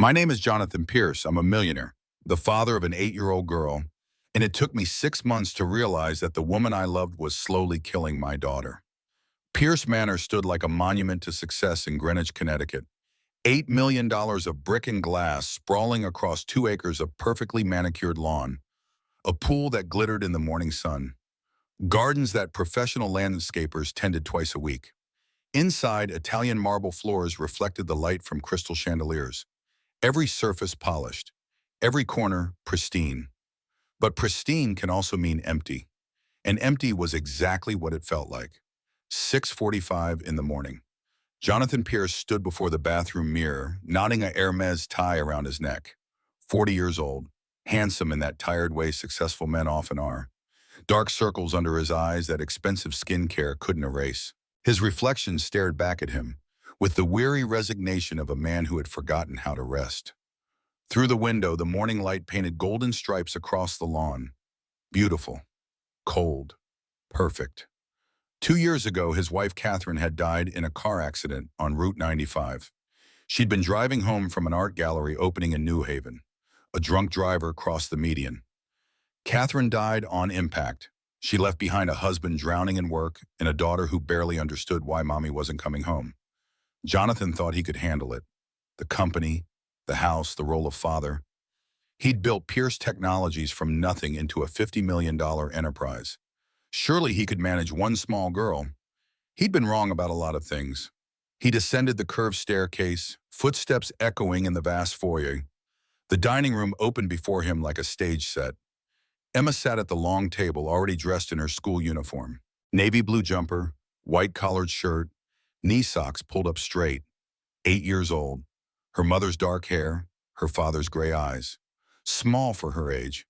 My name is Jonathan Pierce. I'm a millionaire, the father of an 8-year-old girl, and it took me 6 months to realize that the woman I loved was slowly killing my daughter. Pierce Manor stood like a monument to success in Greenwich, Connecticut. $8 million of brick and glass sprawling across 2 acres of perfectly manicured lawn, a pool that glittered in the morning sun, gardens that professional landscapers tended twice a week. Inside, Italian marble floors reflected the light from crystal chandeliers. Every surface polished, every corner pristine. But pristine can also mean empty. And empty was exactly what it felt like. 6:45 in the morning. Jonathan Pierce stood before the bathroom mirror, knotting a Hermes tie around his neck. 40 years old, handsome in that tired way successful men often are. Dark circles under his eyes that expensive skincare couldn't erase. His reflection stared back at him, with the weary resignation of a man who had forgotten how to rest. Through the window, the morning light painted golden stripes across the lawn. Beautiful, cold, perfect. 2 years ago, his wife Catherine had died in a car accident on Route 95. She'd been driving home from an art gallery opening in New Haven. A drunk driver crossed the median. Catherine died on impact. She left behind a husband drowning in work and a daughter who barely understood why mommy wasn't coming home. Jonathan thought he could handle it. The company, the house, the role of father. He'd built Pierce Technologies from nothing into a $50 million enterprise. Surely he could manage one small girl. He'd been wrong about a lot of things. He descended the curved staircase, footsteps echoing in the vast foyer. The dining room opened before him like a stage set. Emma sat at the long table, already dressed in her school uniform. Navy blue jumper, white collared shirt, knee socks pulled up straight. 8 years old. Her mother's dark hair, her father's gray eyes. Small for her age.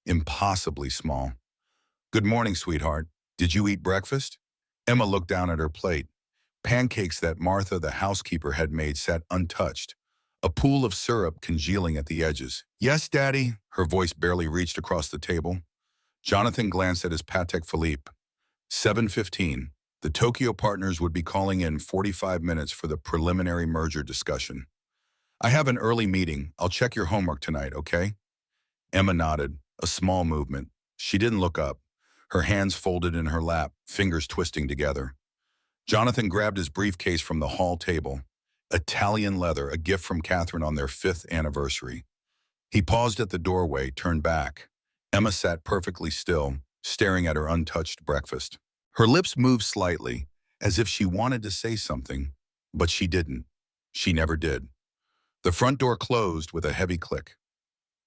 Impossibly small. "Good morning, sweetheart. Did you eat breakfast?" Emma looked down at her plate. Pancakes that Martha, the housekeeper, had made sat untouched. A pool of syrup congealing at the edges. "Yes, Daddy." Her voice barely reached across the table. Jonathan glanced at his Patek Philippe. 7:15. The Tokyo partners would be calling in 45 minutes for the preliminary merger discussion. "I have an early meeting. I'll check your homework tonight, okay?" Emma nodded, a small movement. She didn't look up, her hands folded in her lap, fingers twisting together. Jonathan grabbed his briefcase from the hall table. Italian leather, a gift from Catherine on their 5th anniversary. He paused at the doorway, turned back. Emma sat perfectly still, staring at her untouched breakfast. Her lips moved slightly, as if she wanted to say something, but she didn't. She never did. The front door closed with a heavy click.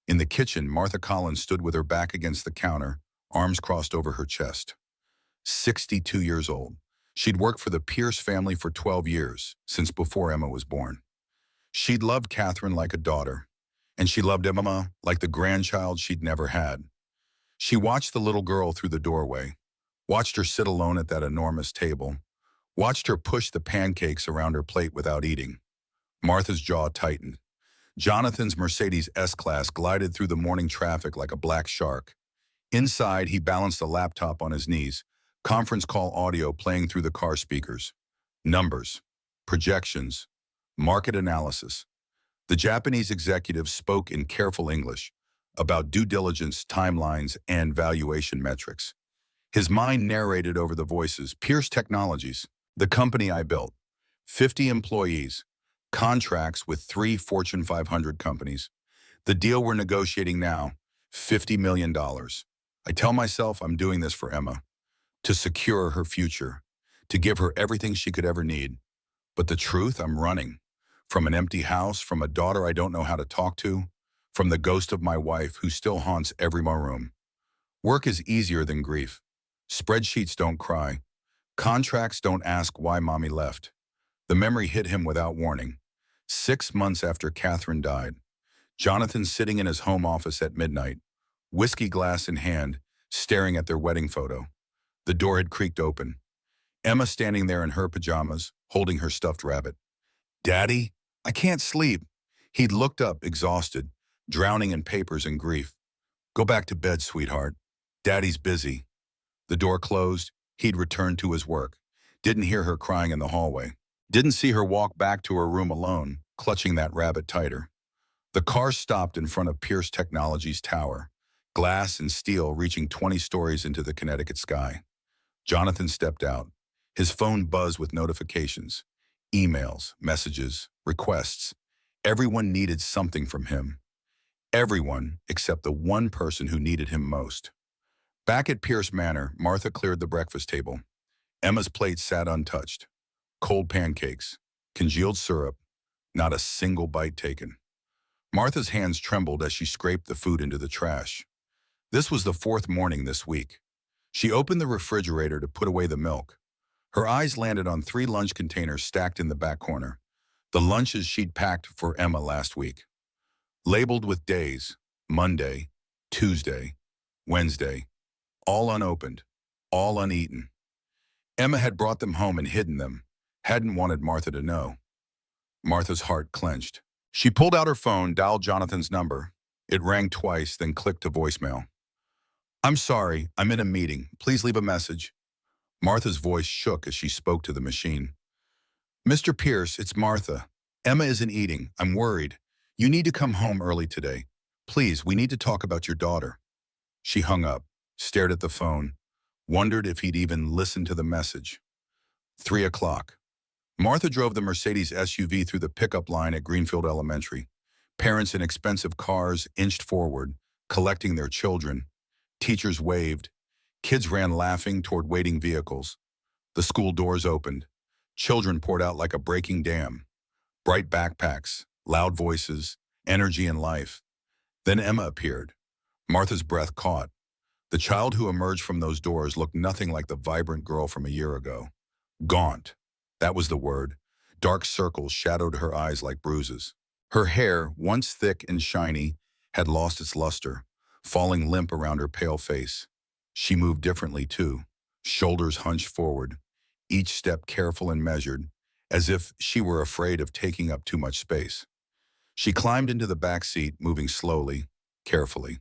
In the kitchen, Martha Collins stood with her back against the counter, arms crossed over her chest. 62 years old. She'd worked for the Pierce family for 12 years, since before Emma was born. She'd loved Catherine like a daughter, and she loved Emma like the grandchild she'd never had. She watched the little girl through the doorway, watched her sit alone at that enormous table, watched her push the pancakes around her plate without eating. Martha's jaw tightened. Jonathan's Mercedes S-Class glided through the morning traffic like a black shark. Inside, he balanced a laptop on his knees, conference call audio playing through the car speakers. Numbers, projections, market analysis. The Japanese executive spoke in careful English about due diligence, timelines, and valuation metrics. His mind narrated over the voices. "Pierce Technologies, the company I built. 50 employees, contracts with 3 Fortune 500 companies. The deal we're negotiating now, $50 million. I tell myself I'm doing this for Emma, to secure her future, to give her everything she could ever need. But the truth, I'm running. From an empty house, from a daughter I don't know how to talk to, from the ghost of my wife who still haunts every my room. Work is easier than grief. Spreadsheets don't cry. Contracts don't ask why mommy left." The memory hit him without warning. 6 months after Catherine died, Jonathan sitting in his home office at midnight, whiskey glass in hand, staring at their wedding photo. The door had creaked open. Emma standing there in her pajamas, holding her stuffed rabbit. "Daddy, I can't sleep." He'd looked up, exhausted, drowning in papers and grief. "Go back to bed, sweetheart. Daddy's busy." The door closed. He'd returned to his work. Didn't hear her crying in the hallway. Didn't see her walk back to her room alone, clutching that rabbit tighter. The car stopped in front of Pierce Technologies Tower, glass and steel reaching 20 stories into the Connecticut sky. Jonathan stepped out. His phone buzzed with notifications, emails, messages, requests. Everyone needed something from him. Everyone except the one person who needed him most. Back at Pierce Manor, Martha cleared the breakfast table. Emma's plate sat untouched. Cold pancakes, congealed syrup, not a single bite taken. Martha's hands trembled as she scraped the food into the trash. This was the fourth morning this week. She opened the refrigerator to put away the milk. Her eyes landed on 3 lunch containers stacked in the back corner, the lunches she'd packed for Emma last week. Labeled with days, Monday, Tuesday, Wednesday, all unopened, all uneaten. Emma had brought them home and hidden them, hadn't wanted Martha to know. Martha's heart clenched. She pulled out her phone, dialed Jonathan's number. It rang twice, then clicked to voicemail. "I'm sorry, I'm in a meeting. Please leave a message." Martha's voice shook as she spoke to the machine. "Mr. Pierce, it's Martha. Emma isn't eating. I'm worried. You need to come home early today. Please, we need to talk about your daughter." She hung up, stared at the phone, wondered if he'd even listened to the message. 3 o'clock. Martha drove the Mercedes SUV through the pickup line at Greenfield Elementary. Parents in expensive cars inched forward, collecting their children. Teachers waved. Kids ran laughing toward waiting vehicles. The school doors opened. Children poured out like a breaking dam. Bright backpacks, loud voices, energy and life. Then Emma appeared. Martha's breath caught. The child who emerged from those doors looked nothing like the vibrant girl from a year ago. Gaunt. That was the word. Dark circles shadowed her eyes like bruises. Her hair, once thick and shiny, had lost its luster, falling limp around her pale face. She moved differently, too, shoulders hunched forward, each step careful and measured, as if she were afraid of taking up too much space. She climbed into the back seat, moving slowly, carefully.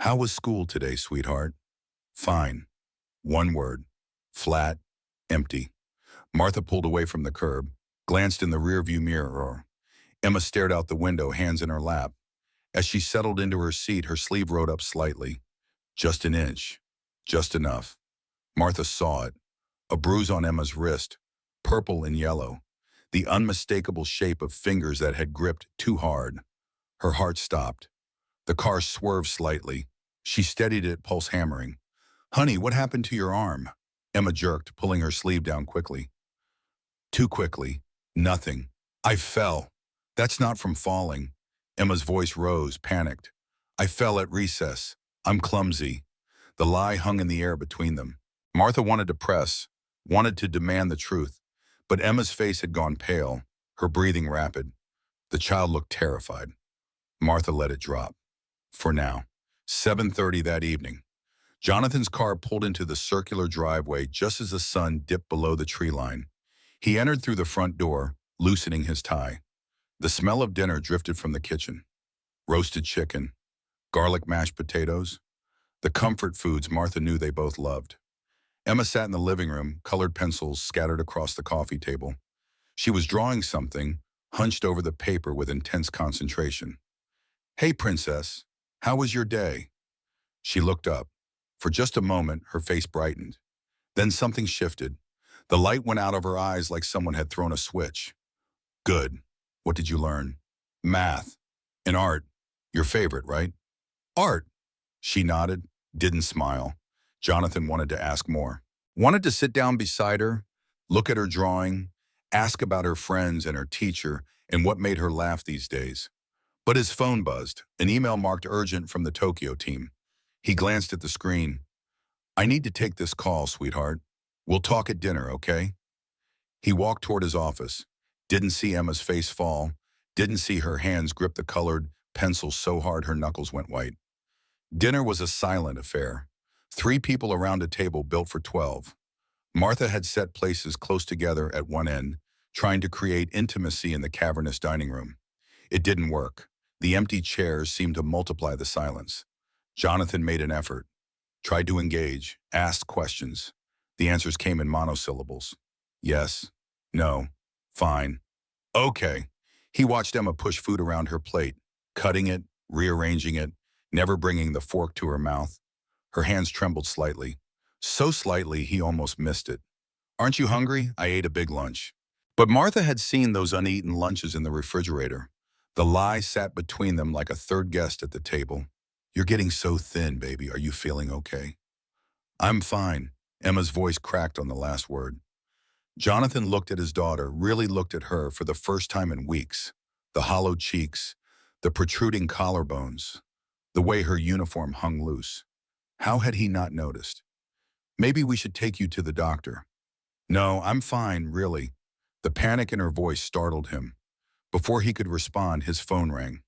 "How was school today, sweetheart?" "Fine." One word. Flat, empty. Martha pulled away from the curb, glanced in the rearview mirror. Emma stared out the window, hands in her lap. As she settled into her seat, her sleeve rode up slightly. Just an inch. Just enough. Martha saw it. A bruise on Emma's wrist, purple and yellow. The unmistakable shape of fingers that had gripped too hard. Her heart stopped. The car swerved slightly. She steadied it, pulse hammering. "Honey, what happened to your arm?" Emma jerked, pulling her sleeve down quickly. Too quickly. "Nothing. I fell." "That's not from falling." Emma's voice rose, panicked. "I fell at recess. I'm clumsy." The lie hung in the air between them. Martha wanted to press, wanted to demand the truth, but Emma's face had gone pale, her breathing rapid. The child looked terrified. Martha let it drop. For now. 7:30 that evening. Jonathan's car pulled into the circular driveway just as the sun dipped below the tree line. He entered through the front door, loosening his tie. The smell of dinner drifted from the kitchen. Roasted chicken, garlic mashed potatoes, the comfort foods Martha knew they both loved. Emma sat in the living room, colored pencils scattered across the coffee table. She was drawing something, hunched over the paper with intense concentration. "Hey, Princess, how was your day?" She looked up. For just a moment, her face brightened. Then something shifted. The light went out of her eyes like someone had thrown a switch. "Good. What did you learn?" "Math. And art. Your favorite, right?" "Art." She nodded, didn't smile. Jonathan wanted to ask more. Wanted to sit down beside her, look at her drawing, ask about her friends and her teacher and what made her laugh these days. But his phone buzzed, an email marked urgent from the Tokyo team. He glanced at the screen. "I need to take this call, sweetheart. We'll talk at dinner, okay?" He walked toward his office. Didn't see Emma's face fall. Didn't see her hands grip the colored pencil so hard her knuckles went white. Dinner was a silent affair. 3 people around a table built for 12. Martha had set places close together at one end, trying to create intimacy in the cavernous dining room. It didn't work. The empty chairs seemed to multiply the silence. Jonathan made an effort, tried to engage, asked questions. The answers came in monosyllables. Yes, no, fine, okay. He watched Emma push food around her plate, cutting it, rearranging it, never bringing the fork to her mouth. Her hands trembled slightly. So slightly he almost missed it. "Aren't you hungry? I ate a big lunch." But Martha had seen those uneaten lunches in the refrigerator. The lie sat between them like a third guest at the table. "You're getting so thin, baby. Are you feeling okay?" "I'm fine." Emma's voice cracked on the last word. Jonathan looked at his daughter, really looked at her for the first time in weeks. The hollow cheeks, the protruding collarbones, the way her uniform hung loose. How had he not noticed? "Maybe we should take you to the doctor." "No, I'm fine, really." The panic in her voice startled him. Before he could respond, his phone rang.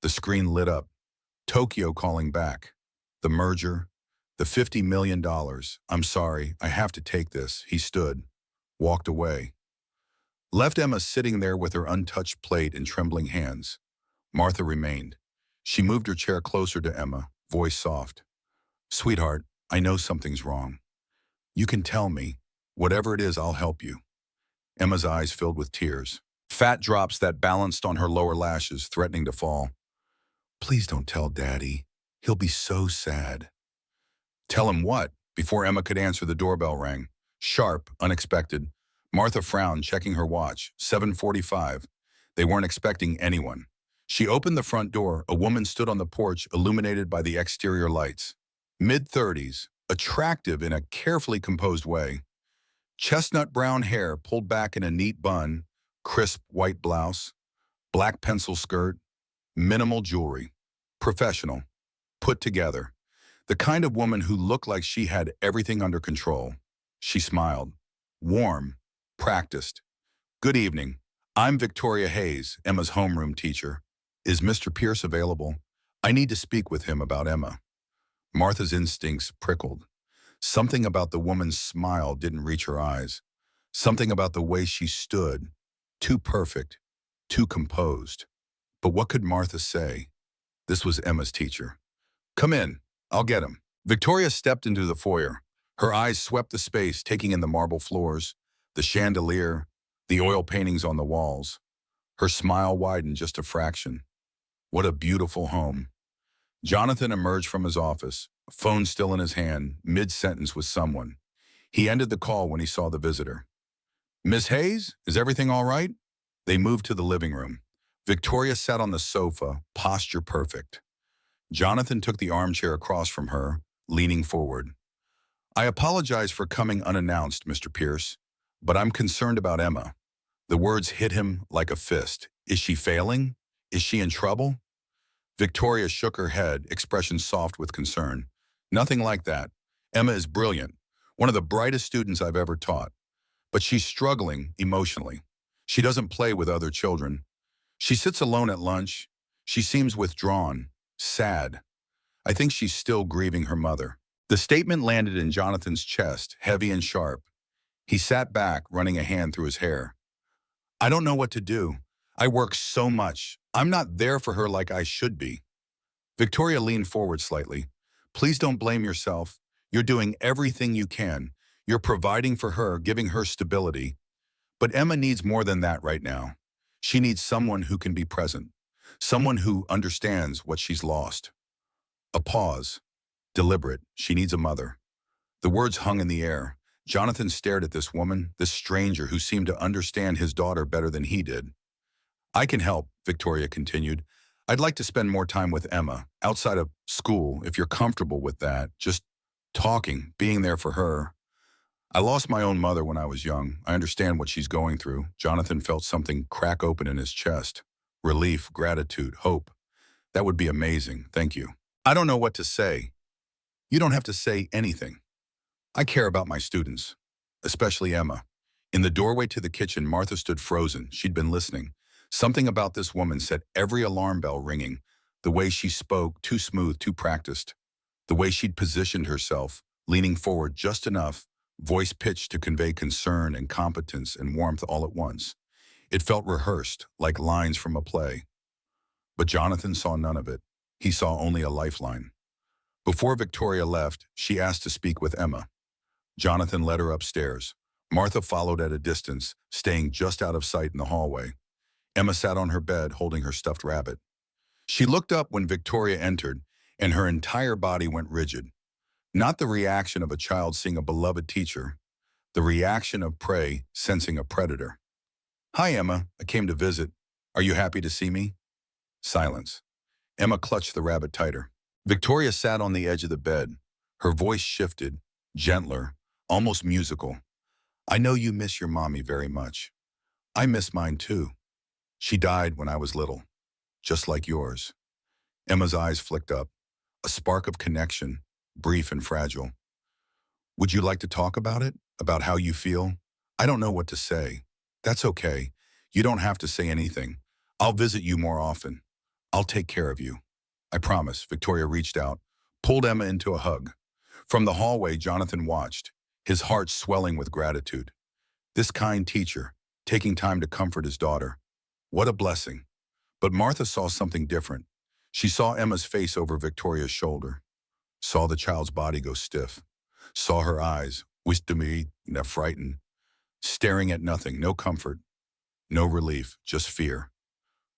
The screen lit up. Tokyo calling back. The merger. The $50 million. "I'm sorry, I have to take this." He stood, walked away. Left Emma sitting there with her untouched plate and trembling hands. Martha remained. She moved her chair closer to Emma, voice soft. "Sweetheart, I know something's wrong. You can tell me. Whatever it is, I'll help you." Emma's eyes filled with tears. Fat drops that balanced on her lower lashes, threatening to fall. "Please don't tell Daddy. He'll be so sad." "Tell him what?" Before Emma could answer, the doorbell rang. Sharp, unexpected. Martha frowned, checking her watch. 7:45. They weren't expecting anyone. She opened the front door. A woman stood on the porch, illuminated by the exterior lights. Mid-30s, attractive in a carefully composed way. Chestnut brown hair pulled back in a neat bun, crisp white blouse, black pencil skirt, minimal jewelry. Professional. Put together. The kind of woman who looked like she had everything under control. She smiled. Warm. Practiced. "Good evening. I'm Victoria Hayes, Emma's homeroom teacher. Is Mr. Pierce available? I need to speak with him about Emma." Martha's instincts prickled. Something about the woman's smile didn't reach her eyes. Something about the way she stood. Too perfect. Too composed. But what could Martha say? This was Emma's teacher. "Come in. I'll get him." Victoria stepped into the foyer. Her eyes swept the space, taking in the marble floors, the chandelier, the oil paintings on the walls. Her smile widened just a fraction. What a beautiful home. Jonathan emerged from his office, phone still in his hand, mid-sentence with someone. He ended the call when he saw the visitor. "Miss Hayes, is everything all right?" They moved to the living room. Victoria sat on the sofa, posture perfect. Jonathan took the armchair across from her, leaning forward. "I apologize for coming unannounced, Mr. Pierce, but I'm concerned about Emma." The words hit him like a fist. Is she failing? Is she in trouble? Victoria shook her head, expression soft with concern. "Nothing like that. Emma is brilliant, one of the brightest students I've ever taught. But she's struggling emotionally. She doesn't play with other children. She sits alone at lunch. She seems withdrawn, sad. I think she's still grieving her mother." The statement landed in Jonathan's chest, heavy and sharp. He sat back, running a hand through his hair. "I don't know what to do. I work so much. I'm not there for her like I should be." Victoria leaned forward slightly. "Please don't blame yourself. You're doing everything you can. You're providing for her, giving her stability. But Emma needs more than that right now. She needs someone who can be present, someone who understands what she's lost." A pause. Deliberate. She needs a mother. The words hung in the air. Jonathan stared at this woman, this stranger who seemed to understand his daughter better than he did. "I can help," Victoria continued. "I'd like to spend more time with Emma, outside of school, if you're comfortable with that. Just talking, being there for her. I lost my own mother when I was young. I understand what she's going through." Jonathan felt something crack open in his chest. Relief, gratitude, hope. "That would be amazing. Thank you." "I don't know what to say." "You don't have to say anything. I care about my students, especially Emma." In the doorway to the kitchen, Martha stood frozen. She'd been listening. Something about this woman set every alarm bell ringing. The way she spoke, too smooth, too practiced. The way she'd positioned herself, leaning forward just enough, voice pitched to convey concern and competence and warmth all at once. It felt rehearsed, like lines from a play. But Jonathan saw none of it. He saw only a lifeline. Before Victoria left, she asked to speak with Emma. Jonathan led her upstairs. Martha followed at a distance, staying just out of sight in the hallway. Emma sat on her bed, holding her stuffed rabbit. She looked up when Victoria entered, and her entire body went rigid. Not the reaction of a child seeing a beloved teacher, the reaction of prey sensing a predator. "Hi, Emma. I came to visit. Are you happy to see me?" Silence. Emma clutched the rabbit tighter. Victoria sat on the edge of the bed. Her voice shifted, gentler, almost musical. "I know you miss your mommy very much. I miss mine too. She died when I was little, just like yours." Emma's eyes flicked up, a spark of connection, brief and fragile. "Would you like to talk about it? About how you feel?" "I don't know what to say." "That's okay. You don't have to say anything. I'll visit you more often. I'll take care of you. I promise." Victoria reached out, pulled Emma into a hug. From the hallway, Jonathan watched, his heart swelling with gratitude. This kind teacher, taking time to comfort his daughter. What a blessing. But Martha saw something different. She saw Emma's face over Victoria's shoulder, saw the child's body go stiff, saw her eyes, wished to me, frightened, staring at nothing, no comfort, no relief, just fear.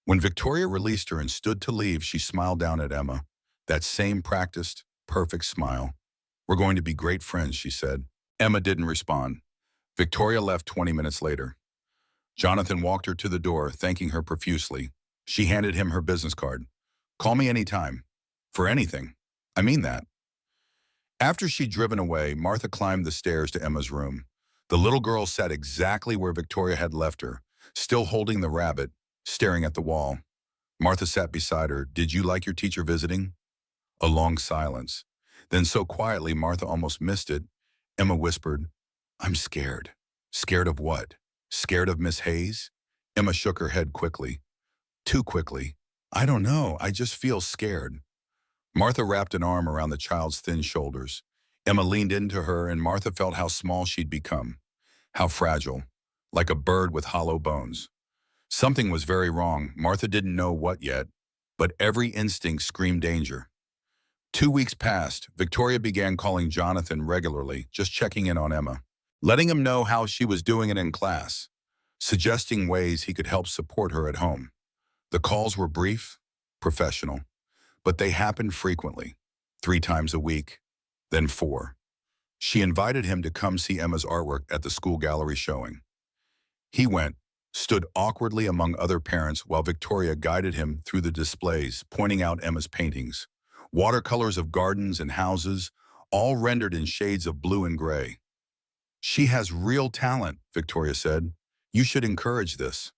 When Victoria released her and stood to leave, she smiled down at Emma, that same practiced, perfect smile. "We're going to be great friends," she said. Emma didn't respond. Victoria left 20 minutes later. Jonathan walked her to the door, thanking her profusely. She handed him her business card. "Call me anytime. For anything. I mean that." After she'd driven away, Martha climbed the stairs to Emma's room. The little girl sat exactly where Victoria had left her, still holding the rabbit, staring at the wall. Martha sat beside her. "Did you like your teacher visiting?" A long silence. Then so quietly Martha almost missed it, Emma whispered, "I'm scared." "Scared of what? Scared of Miss Hayes?" Emma shook her head quickly. Too quickly. "I don't know. I just feel scared." Martha wrapped an arm around the child's thin shoulders. Emma leaned into her, and Martha felt how small she'd become, how fragile, like a bird with hollow bones. Something was very wrong. Martha didn't know what yet, but every instinct screamed danger. 2 weeks passed. Victoria began calling Jonathan regularly, just checking in on Emma, letting him know how she was doing it in class, suggesting ways he could help support her at home. The calls were brief, professional, but they happened frequently, 3 times a week, then 4. She invited him to come see Emma's artwork at the school gallery showing. He went, stood awkwardly among other parents while Victoria guided him through the displays, pointing out Emma's paintings. Watercolors of gardens and houses, all rendered in shades of blue and gray. "She has real talent," Victoria said. "You should encourage this."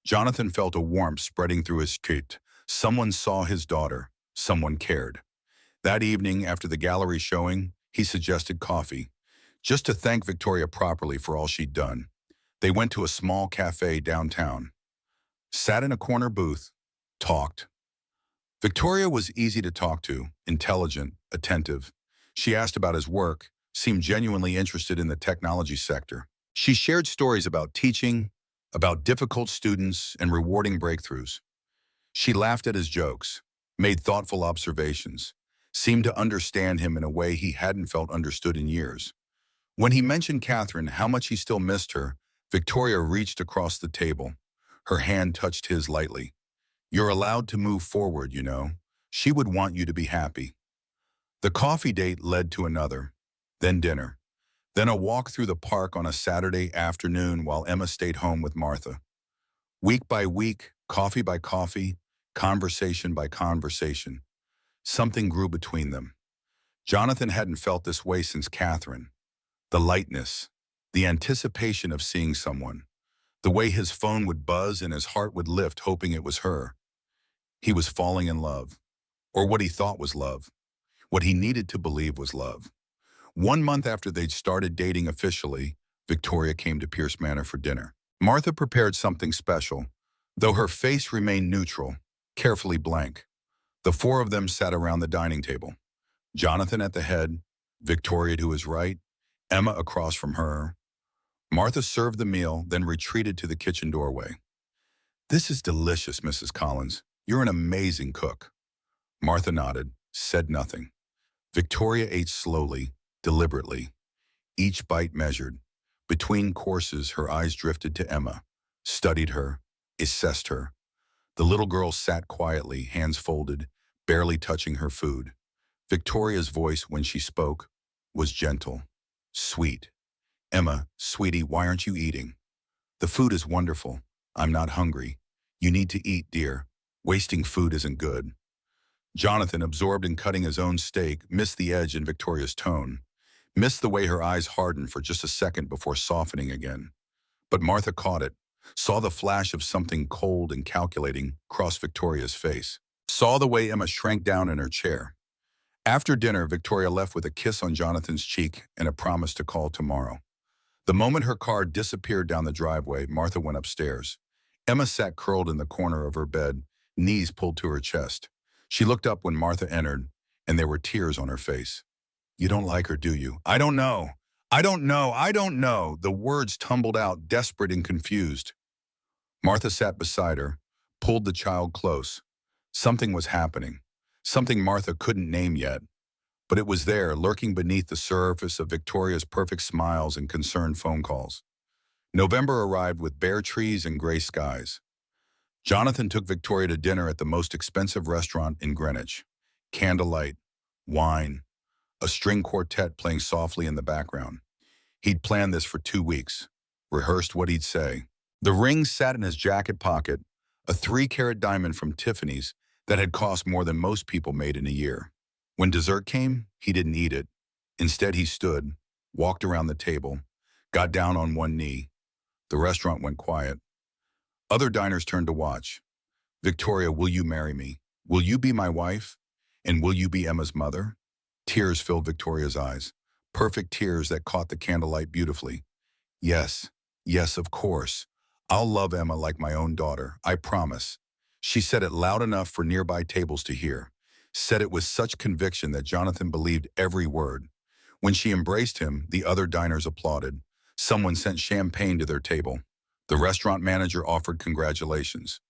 Jonathan felt a warmth spreading through his street. Someone saw his daughter. Someone cared. That evening, after the gallery showing, he suggested coffee, just to thank Victoria properly for all she'd done. They went to a small cafe downtown, sat in a corner booth, talked. Victoria was easy to talk to, intelligent, attentive. She asked about his work, seemed genuinely interested in the technology sector. She shared stories about teaching, about difficult students and rewarding breakthroughs. She laughed at his jokes, made thoughtful observations, seemed to understand him in a way he hadn't felt understood in years. When he mentioned Catherine, how much he still missed her, Victoria reached across the table. Her hand touched his lightly. "You're allowed to move forward, you know. She would want you to be happy." The coffee date led to another, then dinner, then a walk through the park on a Saturday afternoon while Emma stayed home with Martha. Week by week, coffee by coffee, conversation by conversation. Something grew between them. Jonathan hadn't felt this way since Catherine. The lightness, the anticipation of seeing someone, the way his phone would buzz and his heart would lift hoping it was her. He was falling in love, or what he thought was love, what he needed to believe was love. 1 month after they'd started dating officially, Victoria came to Pierce Manor for dinner. Martha prepared something special, though her face remained neutral, carefully blank. The 4 of them sat around the dining table. Jonathan at the head, Victoria to his right, Emma across from her. Martha served the meal, then retreated to the kitchen doorway. "This is delicious, Mrs. Collins. You're an amazing cook." Martha nodded, said nothing. Victoria ate slowly, deliberately, each bite measured. Between courses, her eyes drifted to Emma, studied her, assessed her. The little girl sat quietly, hands folded, barely touching her food. Victoria's voice, when she spoke, was gentle, sweet. "Emma, sweetie, why aren't you eating? The food is wonderful. I'm not hungry. You need to eat, dear. Wasting food isn't good." Jonathan, absorbed in cutting his own steak, missed the edge in Victoria's tone, missed the way her eyes hardened for just a second before softening again. But Martha caught it, saw the flash of something cold and calculating cross Victoria's face, saw the way Emma shrank down in her chair. After dinner, Victoria left with a kiss on Jonathan's cheek and a promise to call tomorrow. The moment her car disappeared down the driveway, Martha went upstairs. Emma sat curled in the corner of her bed, knees pulled to her chest. She looked up when Martha entered, and there were tears on her face. "You don't like her, do you?" "I don't know. I don't know. I don't know." The words tumbled out, desperate and confused. Martha sat beside her, pulled the child close. Something was happening. Something Martha couldn't name yet. But it was there, lurking beneath the surface of Victoria's perfect smiles and concerned phone calls. November arrived with bare trees and gray skies. Jonathan took Victoria to dinner at the most expensive restaurant in Greenwich. Candlelight, wine, a string quartet playing softly in the background. He'd planned this for 2 weeks, rehearsed what he'd say. The ring sat in his jacket pocket, a 3-carat diamond from Tiffany's that had cost more than most people made in a year. When dessert came, he didn't eat it. Instead, he stood, walked around the table, got down on one knee. The restaurant went quiet. Other diners turned to watch. "Victoria, will you marry me? Will you be my wife? And will you be Emma's mother?" Tears filled Victoria's eyes, perfect tears that caught the candlelight beautifully. "Yes, yes, of course. I'll love Emma like my own daughter, I promise." She said it loud enough for nearby tables to hear, said it with such conviction that Jonathan believed every word. When she embraced him, the other diners applauded. Someone sent champagne to their table. The restaurant manager offered congratulations.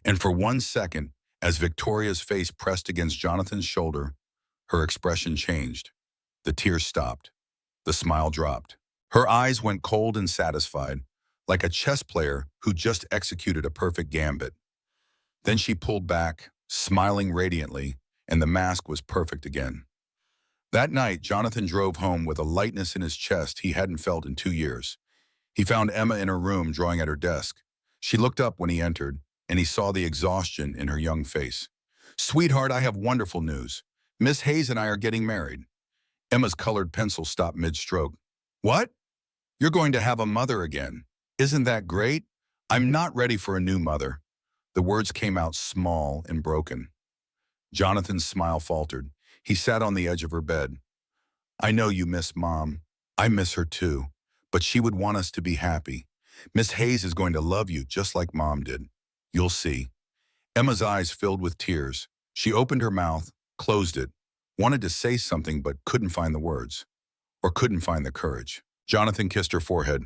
And for 1 second, as Victoria's face pressed against Jonathan's shoulder, her expression changed. The tears stopped. The smile dropped. Her eyes went cold and satisfied, like a chess player who just executed a perfect gambit. Then she pulled back, smiling radiantly, and the mask was perfect again. That night, Jonathan drove home with a lightness in his chest he hadn't felt in 2 years. He found Emma in her room drawing at her desk. She looked up when he entered, and he saw the exhaustion in her young face. "Sweetheart, I have wonderful news. Miss Hayes and I are getting married." Emma's colored pencil stopped mid-stroke. "What? You're going to have a mother again. Isn't that great?" "I'm not ready for a new mother." The words came out small and broken. Jonathan's smile faltered. He sat on the edge of her bed. "I know you miss Mom. I miss her too. But she would want us to be happy. Miss Hayes is going to love you just like Mom did. You'll see." Emma's eyes filled with tears. She opened her mouth, closed it, wanted to say something but couldn't find the words, or couldn't find the courage. Jonathan kissed her forehead.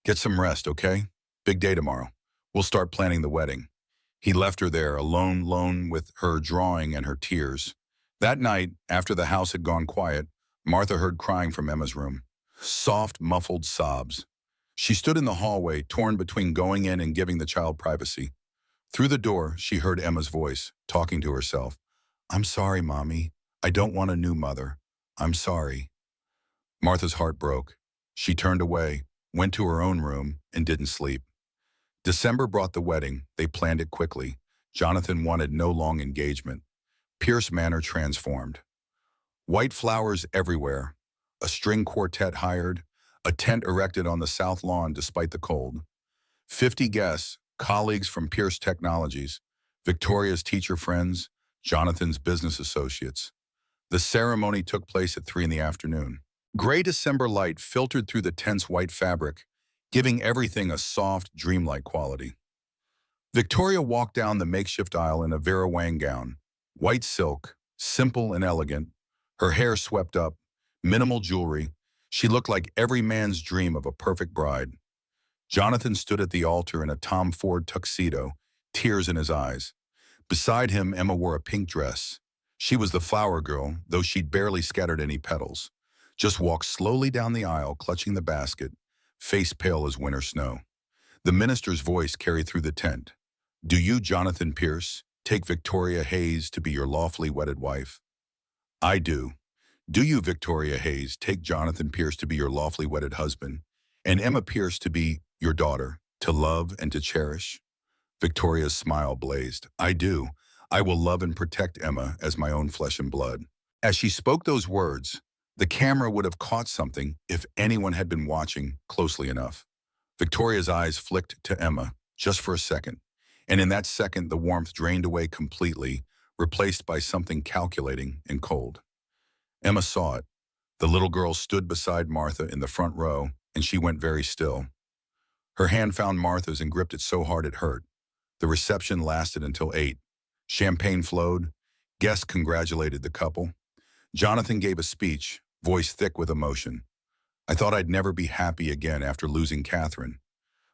"Get some rest, okay? Big day tomorrow. We'll start planning the wedding." He left her there, alone with her drawing and her tears. That night, after the house had gone quiet, Martha heard crying from Emma's room. Soft, muffled sobs. She stood in the hallway, torn between going in and giving the child privacy. Through the door, she heard Emma's voice, talking to herself. "I'm sorry, Mommy. I don't want a new mother. I'm sorry." Martha's heart broke. She turned away, went to her own room, and didn't sleep. December brought the wedding. They planned it quickly. Jonathan wanted no long engagement. Pierce Manor transformed. White flowers everywhere. A string quartet hired. A tent erected on the south lawn despite the cold. 50 guests, colleagues from Pierce Technologies, Victoria's teacher friends, Jonathan's business associates. The ceremony took place at 3 in the afternoon. Gray December light filtered through the tent's white fabric, giving everything a soft, dreamlike quality. Victoria walked down the makeshift aisle in a Vera Wang gown, white silk, simple and elegant, her hair swept up, minimal jewelry. She looked like every man's dream of a perfect bride. Jonathan stood at the altar in a Tom Ford tuxedo, tears in his eyes. Beside him, Emma wore a pink dress. She was the flower girl, though she'd barely scattered any petals. Just walked slowly down the aisle, clutching the basket, face pale as winter snow. The minister's voice carried through the tent. Do you, Jonathan Pierce, take Victoria Hayes to be your lawfully wedded wife? I do. Do you, Victoria Hayes, take Jonathan Pierce to be your lawfully wedded husband, and Emma Pierce to be your daughter, to love and to cherish? Victoria's smile blazed. I do. I will love and protect Emma as my own flesh and blood. As she spoke those words, the camera would have caught something if anyone had been watching closely enough. Victoria's eyes flicked to Emma, just for a second, and in that second the warmth drained away completely, replaced by something calculating and cold. Emma saw it. The little girl stood beside Martha in the front row, and she went very still. Her hand found Martha's and gripped it so hard it hurt. The reception lasted until 8. Champagne flowed. Guests congratulated the couple. Jonathan gave a speech, voice thick with emotion. I thought I'd never be happy again after losing Catherine.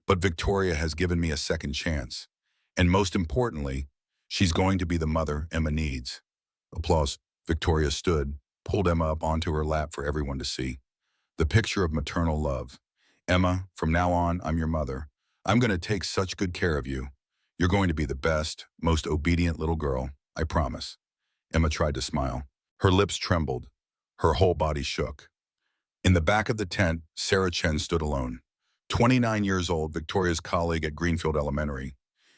But Victoria has given me a second chance. And most importantly, she's going to be the mother Emma needs. Applause. Victoria stood, pulled Emma up onto her lap for everyone to see. The picture of maternal love. Emma, from now on, I'm your mother. I'm going to take such good care of you. You're going to be the best, most obedient little girl, I promise. Emma tried to smile. Her lips trembled. Her whole body shook. In the back of the tent, Sarah Chen stood alone. 29 years old, Victoria's colleague at Greenfield Elementary.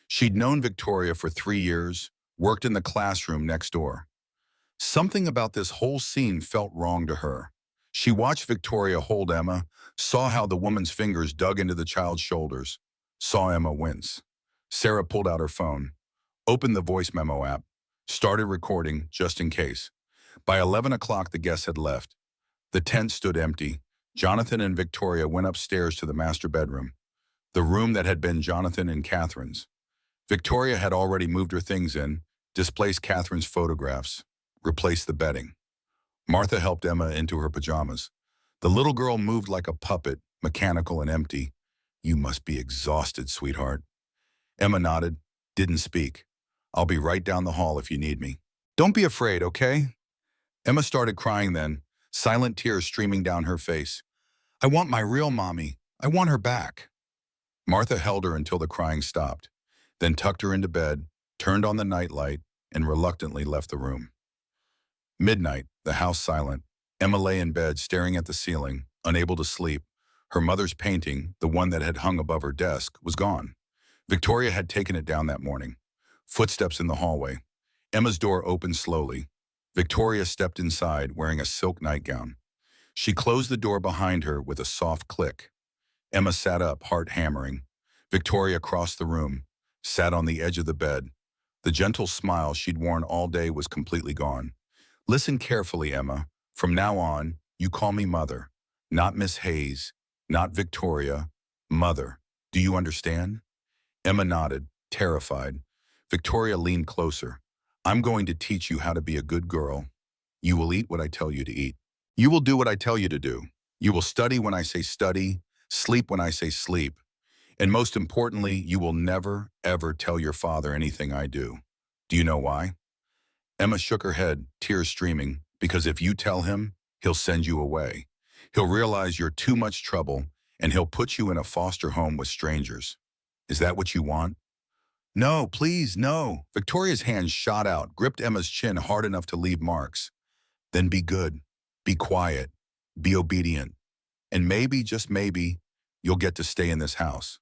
She'd known Victoria for 3 years, worked in the classroom next door. Something about this whole scene felt wrong to her. She watched Victoria hold Emma, saw how the woman's fingers dug into the child's shoulders, saw Emma wince. Sarah pulled out her phone, opened the voice memo app, started recording just in case. By 11 o'clock, the guests had left. The tent stood empty. Jonathan and Victoria went upstairs to the master bedroom, the room that had been Jonathan and Catherine's. Victoria had already moved her things in, displaced Catherine's photographs, replaced the bedding. Martha helped Emma into her pajamas. The little girl moved like a puppet, mechanical and empty. You must be exhausted, sweetheart. Emma nodded, didn't speak. I'll be right down the hall if you need me. Don't be afraid, okay? Emma started crying then, silent tears streaming down her face. I want my real mommy. I want her back. Martha held her until the crying stopped, then tucked her into bed, turned on the nightlight, and reluctantly left the room. Midnight, the house silent. Emma lay in bed staring at the ceiling, unable to sleep. Her mother's painting, the one that had hung above her desk, was gone. Victoria had taken it down that morning. Footsteps in the hallway. Emma's door opened slowly. Victoria stepped inside, wearing a silk nightgown. She closed the door behind her with a soft click. Emma sat up, heart hammering. Victoria crossed the room, sat on the edge of the bed. The gentle smile she'd worn all day was completely gone. Listen carefully, Emma. From now on, you call me Mother. Not Miss Hayes, not Victoria. Mother. Do you understand? Emma nodded, terrified. Victoria leaned closer. I'm going to teach you how to be a good girl. You will eat what I tell you to eat. You will do what I tell you to do. You will study when I say study, sleep when I say sleep. And most importantly, you will never, ever tell your father anything I do. Do you know why? Emma shook her head, tears streaming, because if you tell him, he'll send you away. He'll realize you're too much trouble, and he'll put you in a foster home with strangers. Is that what you want? No, please, no. Victoria's hand shot out, gripped Emma's chin hard enough to leave marks. Then be good, be quiet, be obedient. And maybe, just maybe, you'll get to stay in this house.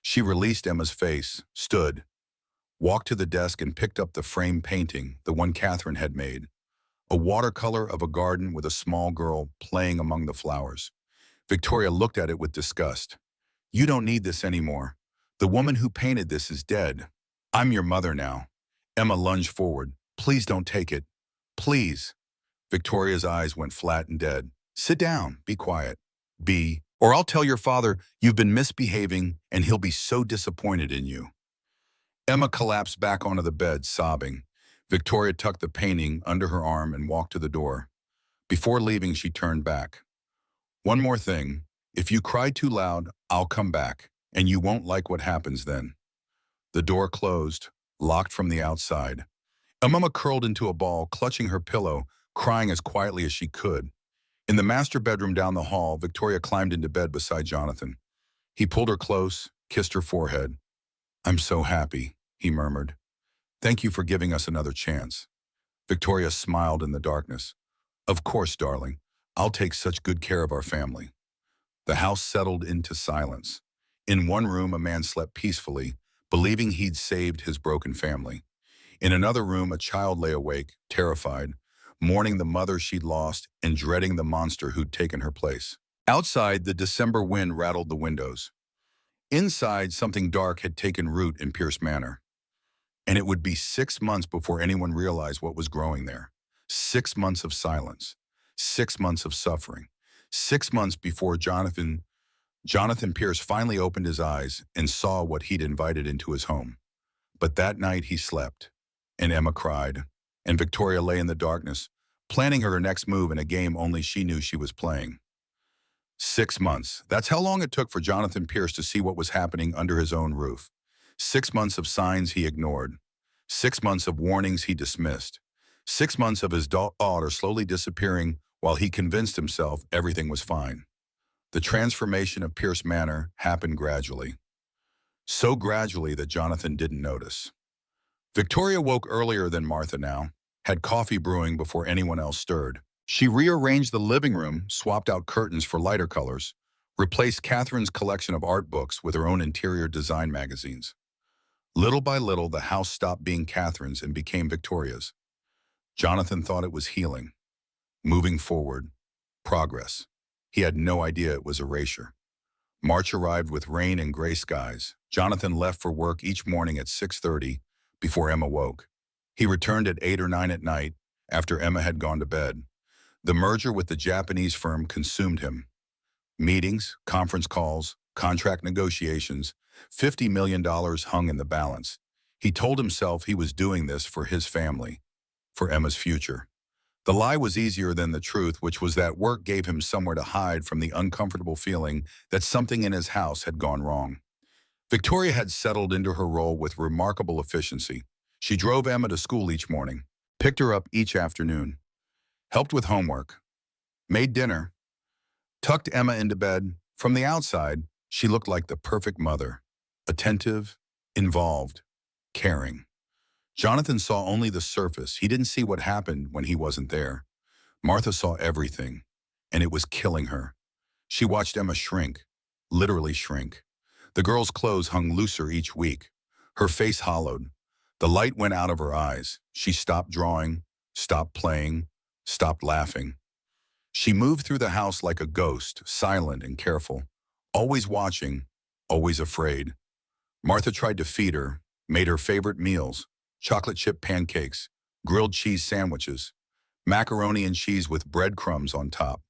She released Emma's face, stood, walked to the desk and picked up the framed painting, the one Catherine had made. A watercolor of a garden with a small girl playing among the flowers. Victoria looked at it with disgust. You don't need this anymore. The woman who painted this is dead. I'm your mother now. Emma lunged forward. Please don't take it. Please. Victoria's eyes went flat and dead. Sit down. Be quiet. Or I'll tell your father you've been misbehaving and he'll be so disappointed in you. Emma collapsed back onto the bed, sobbing. Victoria tucked the painting under her arm and walked to the door. Before leaving, she turned back. One more thing. If you cry too loud, I'll come back, and you won't like what happens then. The door closed, locked from the outside. Emma curled into a ball, clutching her pillow, crying as quietly as she could. In the master bedroom down the hall, Victoria climbed into bed beside Jonathan. He pulled her close, kissed her forehead. I'm so happy, he murmured. Thank you for giving us another chance. Victoria smiled in the darkness. Of course, darling. I'll take such good care of our family. The house settled into silence. In one room, a man slept peacefully, believing he'd saved his broken family. In another room, a child lay awake, terrified, mourning the mother she'd lost and dreading the monster who'd taken her place. Outside, the December wind rattled the windows. Inside, something dark had taken root in Pierce Manor. And it would be 6 months before anyone realized what was growing there. 6 months of silence. 6 months of suffering. 6 months before Jonathan Pierce finally opened his eyes and saw what he'd invited into his home. But that night he slept, and Emma cried, and Victoria lay in the darkness, planning her next move in a game only she knew she was playing. 6 months. That's how long it took for Jonathan Pierce to see what was happening under his own roof. 6 months of signs he ignored. 6 months of warnings he dismissed. 6 months of his daughter slowly disappearing while he convinced himself everything was fine. The transformation of Pierce Manor happened gradually. So gradually that Jonathan didn't notice. Victoria woke earlier than Martha now, had coffee brewing before anyone else stirred. She rearranged the living room, swapped out curtains for lighter colors, replaced Catherine's collection of art books with her own interior design magazines. Little by little, the house stopped being Catherine's and became Victoria's. Jonathan thought it was healing, moving forward, progress. He had no idea it was erasure. March arrived with rain and gray skies. Jonathan left for work each morning at 6:30 before Emma woke. He returned at 8 or 9 at night after Emma had gone to bed. The merger with the Japanese firm consumed him. Meetings, conference calls, contract negotiations, $50 million hung in the balance. He told himself he was doing this for his family, for Emma's future. The lie was easier than the truth, which was that work gave him somewhere to hide from the uncomfortable feeling that something in his house had gone wrong. Victoria had settled into her role with remarkable efficiency. She drove Emma to school each morning, picked her up each afternoon, helped with homework, made dinner, tucked Emma into bed. From the outside, she looked like the perfect mother, attentive, involved, caring. Jonathan saw only the surface. He didn't see what happened when he wasn't there. Martha saw everything, and it was killing her. She watched Emma shrink, literally shrink. The girl's clothes hung looser each week. Her face hollowed. The light went out of her eyes. She stopped drawing, stopped playing, stopped laughing. She moved through the house like a ghost, silent and careful, always watching, always afraid. Martha tried to feed her, made her favorite meals, chocolate chip pancakes, grilled cheese sandwiches, macaroni and cheese with breadcrumbs on top.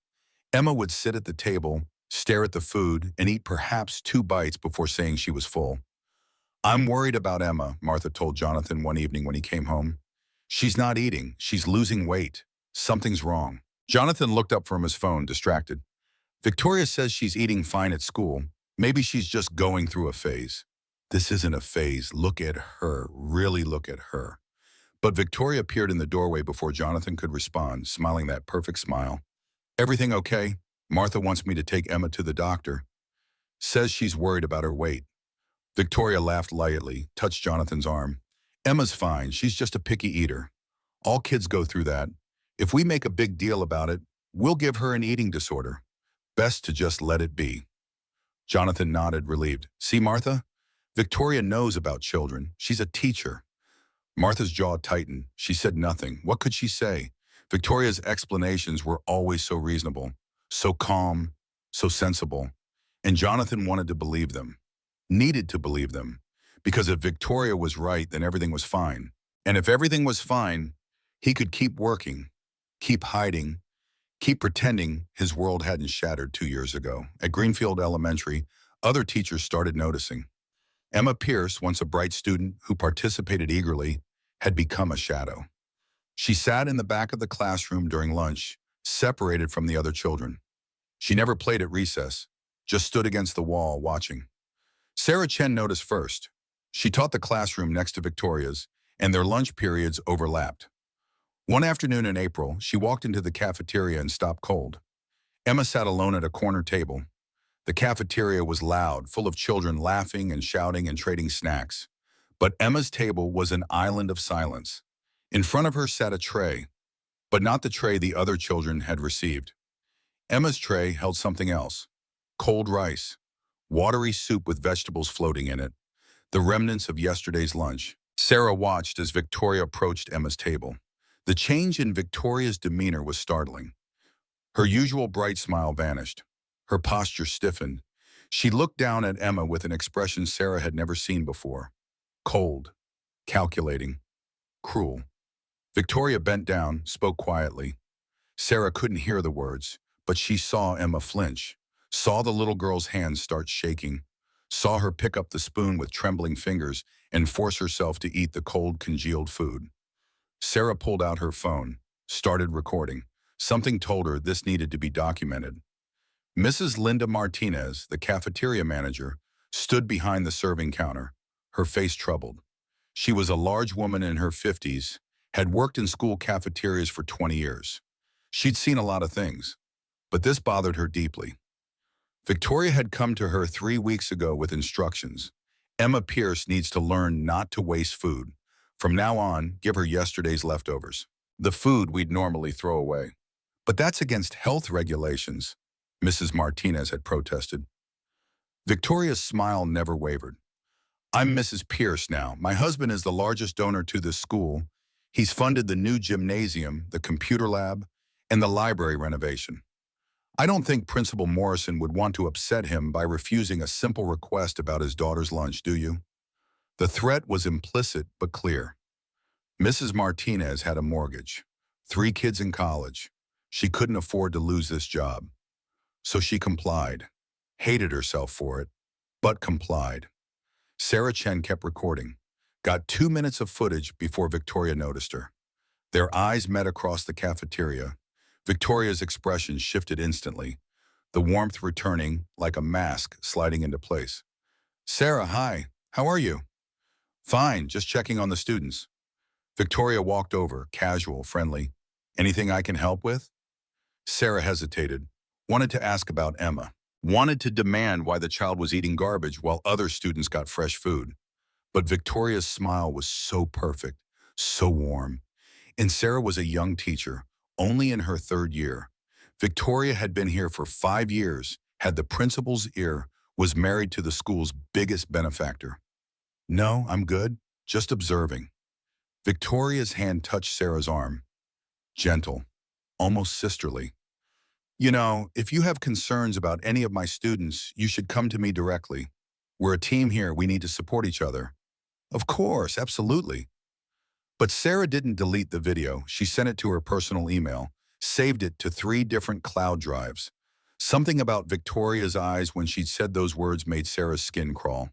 Emma would sit at the table, stare at the food, and eat perhaps 2 bites before saying she was full. I'm worried about Emma, Martha told Jonathan one evening when he came home. She's not eating. She's losing weight. Something's wrong. Jonathan looked up from his phone, distracted. Victoria says she's eating fine at school. Maybe she's just going through a phase. This isn't a phase. Look at her. Really look at her. But Victoria appeared in the doorway before Jonathan could respond, smiling that perfect smile. Everything okay? Martha wants me to take Emma to the doctor. Says she's worried about her weight. Victoria laughed lightly, touched Jonathan's arm. Emma's fine. She's just a picky eater. All kids go through that. If we make a big deal about it, we'll give her an eating disorder. Best to just let it be. Jonathan nodded, relieved. See, Martha? Victoria knows about children. She's a teacher. Martha's jaw tightened. She said nothing. What could she say? Victoria's explanations were always so reasonable, so calm, so sensible. And Jonathan wanted to believe them, needed to believe them, because if Victoria was right, then everything was fine. And if everything was fine, he could keep working, keep hiding, keep pretending his world hadn't shattered 2 years ago. At Greenfield Elementary, other teachers started noticing. Emma Pierce, once a bright student who participated eagerly, had become a shadow. She sat in the back of the classroom during lunch, separated from the other children. She never played at recess, just stood against the wall watching. Sarah Chen noticed first. She taught the classroom next to Victoria's, and their lunch periods overlapped. One afternoon in April, she walked into the cafeteria and stopped cold. Emma sat alone at a corner table. The cafeteria was loud, full of children laughing and shouting and trading snacks. But Emma's table was an island of silence. In front of her sat a tray, but not the tray the other children had received. Emma's tray held something else. Cold rice, watery soup with vegetables floating in it, the remnants of yesterday's lunch. Sarah watched as Victoria approached Emma's table. The change in Victoria's demeanor was startling. Her usual bright smile vanished. Her posture stiffened. She looked down at Emma with an expression Sarah had never seen before. Cold, calculating, cruel. Victoria bent down, spoke quietly. Sarah couldn't hear the words, but she saw Emma flinch, saw the little girl's hands start shaking, saw her pick up the spoon with trembling fingers and force herself to eat the cold, congealed food. Sarah pulled out her phone, started recording. Something told her this needed to be documented. Mrs. Linda Martinez, the cafeteria manager, stood behind the serving counter, her face troubled. She was a large woman in her 50s, had worked in school cafeterias for 20 years. She'd seen a lot of things, but this bothered her deeply. Victoria had come to her 3 weeks ago with instructions. Emma Pierce needs to learn not to waste food. From now on, give her yesterday's leftovers. The food we'd normally throw away. But that's against health regulations, Mrs. Martinez had protested. Victoria's smile never wavered. I'm Mrs. Pierce now. My husband is the largest donor to this school. He's funded the new gymnasium, the computer lab, and the library renovation. I don't think Principal Morrison would want to upset him by refusing a simple request about his daughter's lunch, do you? The threat was implicit but clear. Mrs. Martinez had a mortgage, 3 kids in college. She couldn't afford to lose this job. So she complied, hated herself for it, but complied. Sarah Chen kept recording, got 2 minutes of footage before Victoria noticed her. Their eyes met across the cafeteria. Victoria's expression shifted instantly, the warmth returning like a mask sliding into place. Sarah, hi. How are you? Fine, just checking on the students. Victoria walked over, casual, friendly. Anything I can help with? Sarah hesitated, wanted to ask about Emma, wanted to demand why the child was eating garbage while other students got fresh food. But Victoria's smile was so perfect, so warm. And Sarah was a young teacher, only in her 3rd year. Victoria had been here for 5 years, had the principal's ear, was married to the school's biggest benefactor. No, I'm good, just observing. Victoria's hand touched Sarah's arm, gentle, almost sisterly. You know, if you have concerns about any of my students, you should come to me directly. We're a team here, we need to support each other. Of course, absolutely. But Sarah didn't delete the video. She sent it to her personal email, saved it to 3 different cloud drives. Something about Victoria's eyes when she'd said those words made Sarah's skin crawl.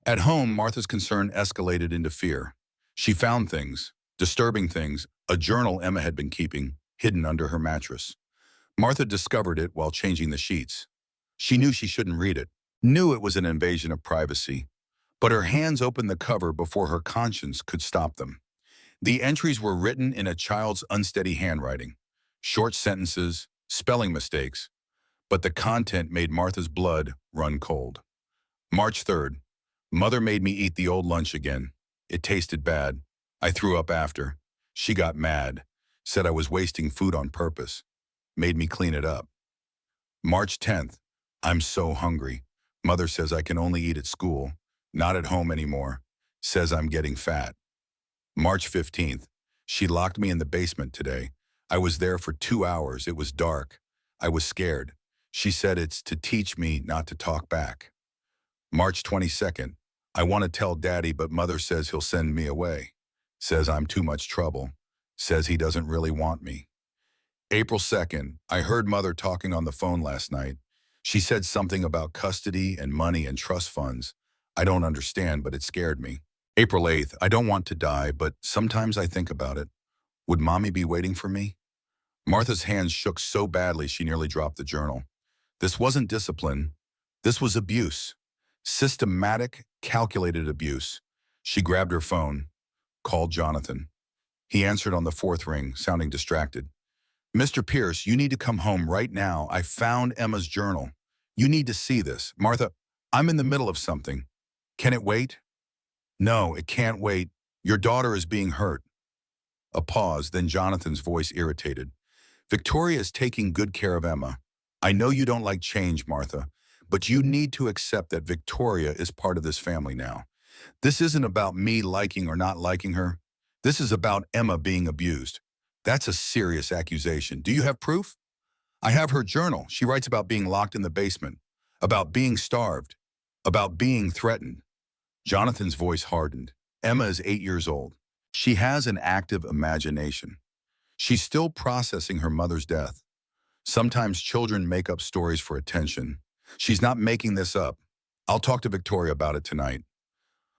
At home, Martha's concern escalated into fear. She found things, disturbing things, a journal Emma had been keeping, hidden under her mattress. Martha discovered it while changing the sheets. She knew she shouldn't read it, knew it was an invasion of privacy. But her hands opened the cover before her conscience could stop them. The entries were written in a child's unsteady handwriting, short sentences, spelling mistakes, but the content made Martha's blood run cold. March 3rd. Mother made me eat the old lunch again. It tasted bad. I threw up after. She got mad, said I was wasting food on purpose, made me clean it up. March 10th. I'm so hungry. Mother says I can only eat at school, not at home anymore, says I'm getting fat. March 15th. She locked me in the basement today. I was there for 2 hours. It was dark. I was scared. She said it's to teach me not to talk back. March 22nd. I want to tell Daddy, but Mother says he'll send me away. Says I'm too much trouble. Says he doesn't really want me. April 2nd. I heard Mother talking on the phone last night. She said something about custody and money and trust funds. I don't understand, but it scared me. April 8th. I don't want to die, but sometimes I think about it. Would Mommy be waiting for me? Martha's hands shook so badly she nearly dropped the journal. This wasn't discipline. This was abuse. Systematic, calculated abuse. She grabbed her phone, called Jonathan. He answered on the 4th ring, sounding distracted. Mr. Pierce, you need to come home right now. I found Emma's journal. You need to see this. Martha, I'm in the middle of something. Can it wait? No, it can't wait. Your daughter is being hurt. A pause, then Jonathan's voice irritated. Victoria is taking good care of Emma. I know you don't like change, Martha, but you need to accept that Victoria is part of this family now. This isn't about me liking or not liking her. This is about Emma being abused. That's a serious accusation. Do you have proof? I have her journal. She writes about being locked in the basement, about being starved, about being threatened. Jonathan's voice hardened. Emma is 8 years old. She has an active imagination. She's still processing her mother's death. Sometimes children make up stories for attention. She's not making this up. I'll talk to Victoria about it tonight.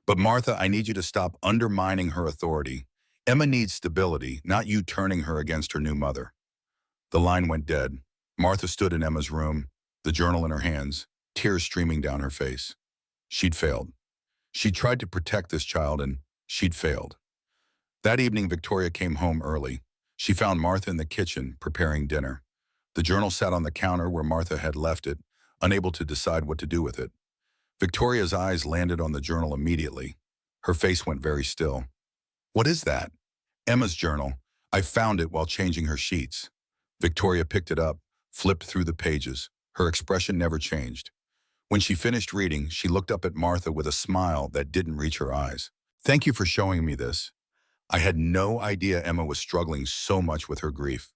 But Martha, I need you to stop undermining her authority. Emma needs stability, not you turning her against her new mother. The line went dead. Martha stood in Emma's room, the journal in her hands, tears streaming down her face. She'd failed. She'd tried to protect this child and she'd failed. That evening, Victoria came home early. She found Martha in the kitchen preparing dinner. The journal sat on the counter where Martha had left it, unable to decide what to do with it. Victoria's eyes landed on the journal immediately. Her face went very still. What is that? Emma's journal. I found it while changing her sheets. Victoria picked it up, flipped through the pages. Her expression never changed. When she finished reading, she looked up at Martha with a smile that didn't reach her eyes. Thank you for showing me this. I had no idea Emma was struggling so much with her grief.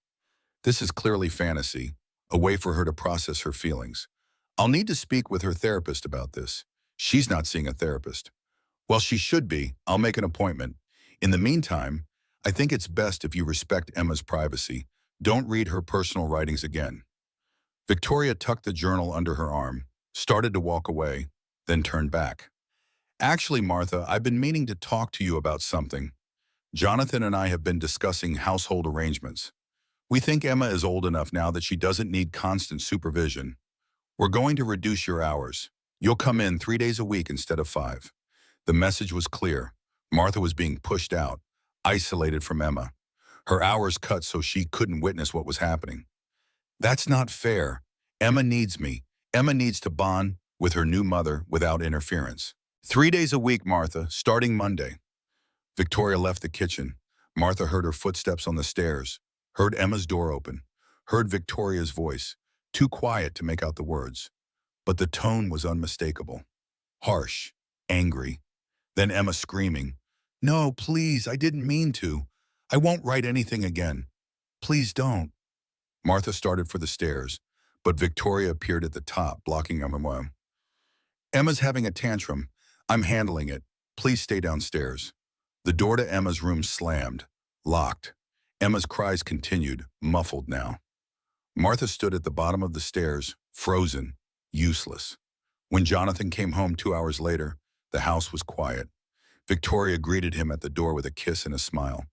This is clearly fantasy, a way for her to process her feelings. I'll need to speak with her therapist about this. She's not seeing a therapist. Well, she should be. I'll make an appointment. In the meantime, I think it's best if you respect Emma's privacy. Don't read her personal writings again. Victoria tucked the journal under her arm, started to walk away, then turned back. Actually, Martha, I've been meaning to talk to you about something. Jonathan and I have been discussing household arrangements. We think Emma is old enough now that she doesn't need constant supervision. We're going to reduce your hours. You'll come in 3 days a week instead of 5. The message was clear. Martha was being pushed out, isolated from Emma. Her hours cut so she couldn't witness what was happening. That's not fair. Emma needs me. Emma needs to bond with her new mother without interference. 3 days a week, Martha, starting Monday. Victoria left the kitchen. Martha heard her footsteps on the stairs, heard Emma's door open, heard Victoria's voice, too quiet to make out the words. But the tone was unmistakable. Harsh, angry. Then Emma screaming, "No, please, I didn't mean to. I won't write anything again. Please don't." Martha started for the stairs, but Victoria appeared at the top, blocking Emma way. "Emma's having a tantrum. I'm handling it. Please stay downstairs." The door to Emma's room slammed, locked. Emma's cries continued, muffled now. Martha stood at the bottom of the stairs, frozen, useless. When Jonathan came home 2 hours later, the house was quiet. Victoria greeted him at the door with a kiss and a smile.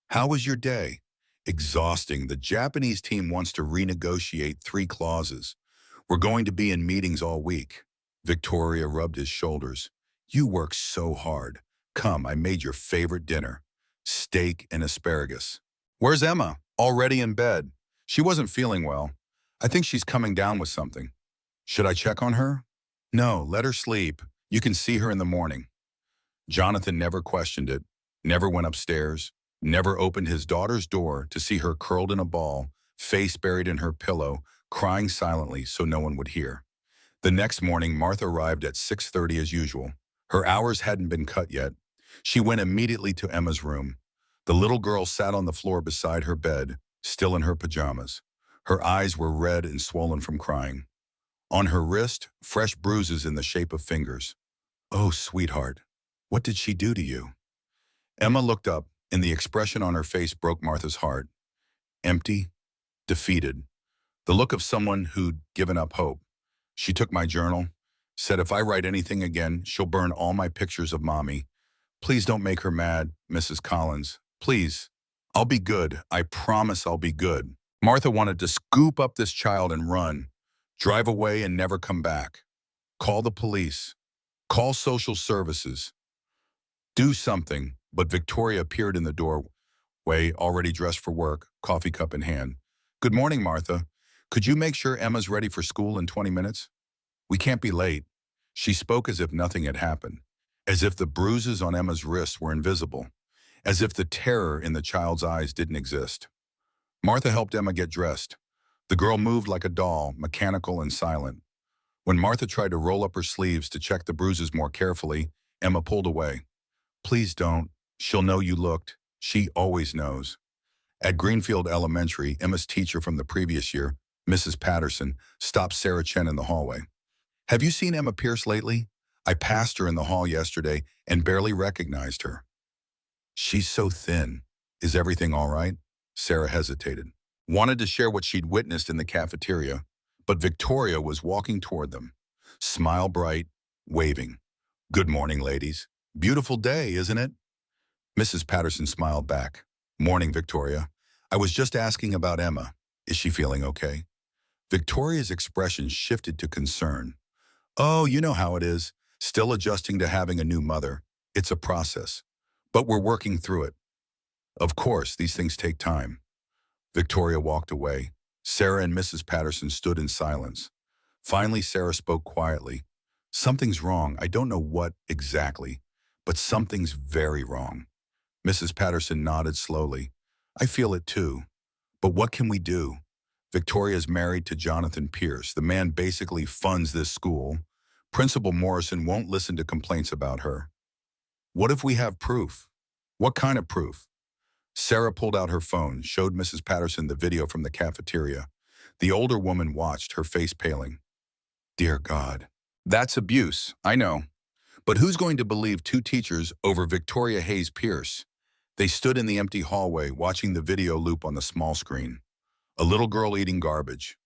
"How was your day?" "Exhausting. The Japanese team wants to renegotiate 3 clauses. We're going to be in meetings all week." Victoria rubbed his shoulders. "You work so hard. Come, I made your favorite dinner. Steak and asparagus." "Where's Emma?" "Already in bed. She wasn't feeling well. I think she's coming down with something." "Should I check on her?" "No, let her sleep. You can see her in the morning." Jonathan never questioned it, never went upstairs, never opened his daughter's door to see her curled in a ball, face buried in her pillow, crying silently so no one would hear. The next morning, Martha arrived at 6:30 as usual. Her hours hadn't been cut yet. She went immediately to Emma's room. The little girl sat on the floor beside her bed, still in her pajamas. Her eyes were red and swollen from crying. On her wrist, fresh bruises in the shape of fingers. "Oh, sweetheart, what did she do to you?" Emma looked up, and the expression on her face broke Martha's heart. Empty, defeated, the look of someone who'd given up hope. She took my journal, said if I write anything again, she'll burn all my pictures of Mommy. "Please don't make her mad, Mrs. Collins. Please. I'll be good. I promise I'll be good." Martha wanted to scoop up this child and run, drive away and never come back. Call the police. Call social services. Do something, but Victoria appeared in the doorway, already dressed for work, coffee cup in hand. "Good morning, Martha. Could you make sure Emma's ready for school in 20 minutes? We can't be late." She spoke as if nothing had happened. as if the bruises on Emma's wrists were invisible, as if the terror in the child's eyes didn't exist. Martha helped Emma get dressed. The girl moved like a doll, mechanical and silent. When Martha tried to roll up her sleeves to check the bruises more carefully, Emma pulled away. Please don't. She'll know you looked. She always knows. At Greenfield Elementary, Emma's teacher from the previous year, Mrs. Patterson, stopped Sarah Chen in the hallway. Have you seen Emma Pierce lately? I passed her in the hall yesterday and barely recognized her. She's so thin. Is everything all right? Sarah hesitated. Wanted to share what she'd witnessed in the cafeteria, but Victoria was walking toward them. Smile bright, waving. Good morning, ladies. Beautiful day, isn't it? Mrs. Patterson smiled back. Morning, Victoria. I was just asking about Emma. Is she feeling okay? Victoria's expression shifted to concern. Oh, you know how it is. Still adjusting to having a new mother. It's a process. But we're working through it. Of course, these things take time. Victoria walked away. Sarah and Mrs. Patterson stood in silence. Finally, Sarah spoke quietly. Something's wrong. I don't know what exactly, but something's very wrong. Mrs. Patterson nodded slowly. I feel it too. But what can we do? Victoria's married to Jonathan Pierce. The man basically funds this school. Principal Morrison won't listen to complaints about her. What if we have proof? What kind of proof? Sarah pulled out her phone, showed Mrs. Patterson the video from the cafeteria. The older woman watched, her face paling. Dear God. That's abuse, I know. But who's going to believe two teachers over Victoria Hayes Pierce? They stood in the empty hallway, watching the video loop on the small screen. A little girl eating garbage.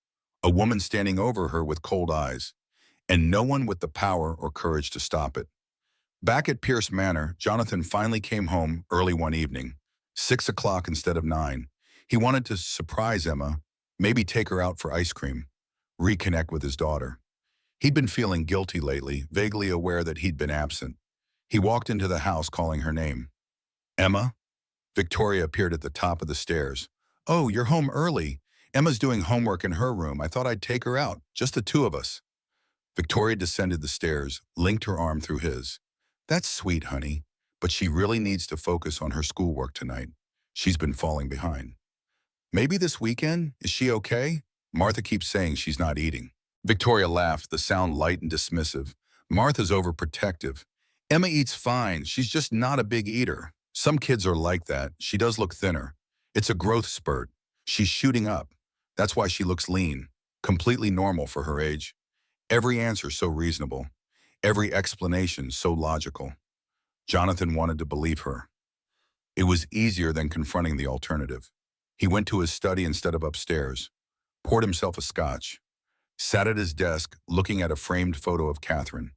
A woman standing over her with cold eyes. And no one with the power or courage to stop it. Back at Pierce Manor, Jonathan finally came home early one evening. 6 o'clock instead of 9. He wanted to surprise Emma, maybe take her out for ice cream, reconnect with his daughter. He'd been feeling guilty lately, vaguely aware that he'd been absent. He walked into the house calling her name. Emma? Victoria appeared at the top of the stairs. Oh, you're home early. Emma's doing homework in her room. I thought I'd take her out, just the two of us. Victoria descended the stairs, linked her arm through his. That's sweet, honey, but she really needs to focus on her schoolwork tonight. She's been falling behind. Maybe this weekend? Is she okay? Martha keeps saying she's not eating. Victoria laughed, the sound light and dismissive. Martha's overprotective. Emma eats fine. She's just not a big eater. Some kids are like that. She does look thinner. It's a growth spurt. She's shooting up. That's why she looks lean. Completely normal for her age. Every answer so reasonable. Every explanation so logical. Jonathan wanted to believe her. It was easier than confronting the alternative. He went to his study instead of upstairs, poured himself a scotch, sat at his desk looking at a framed photo of Catherine.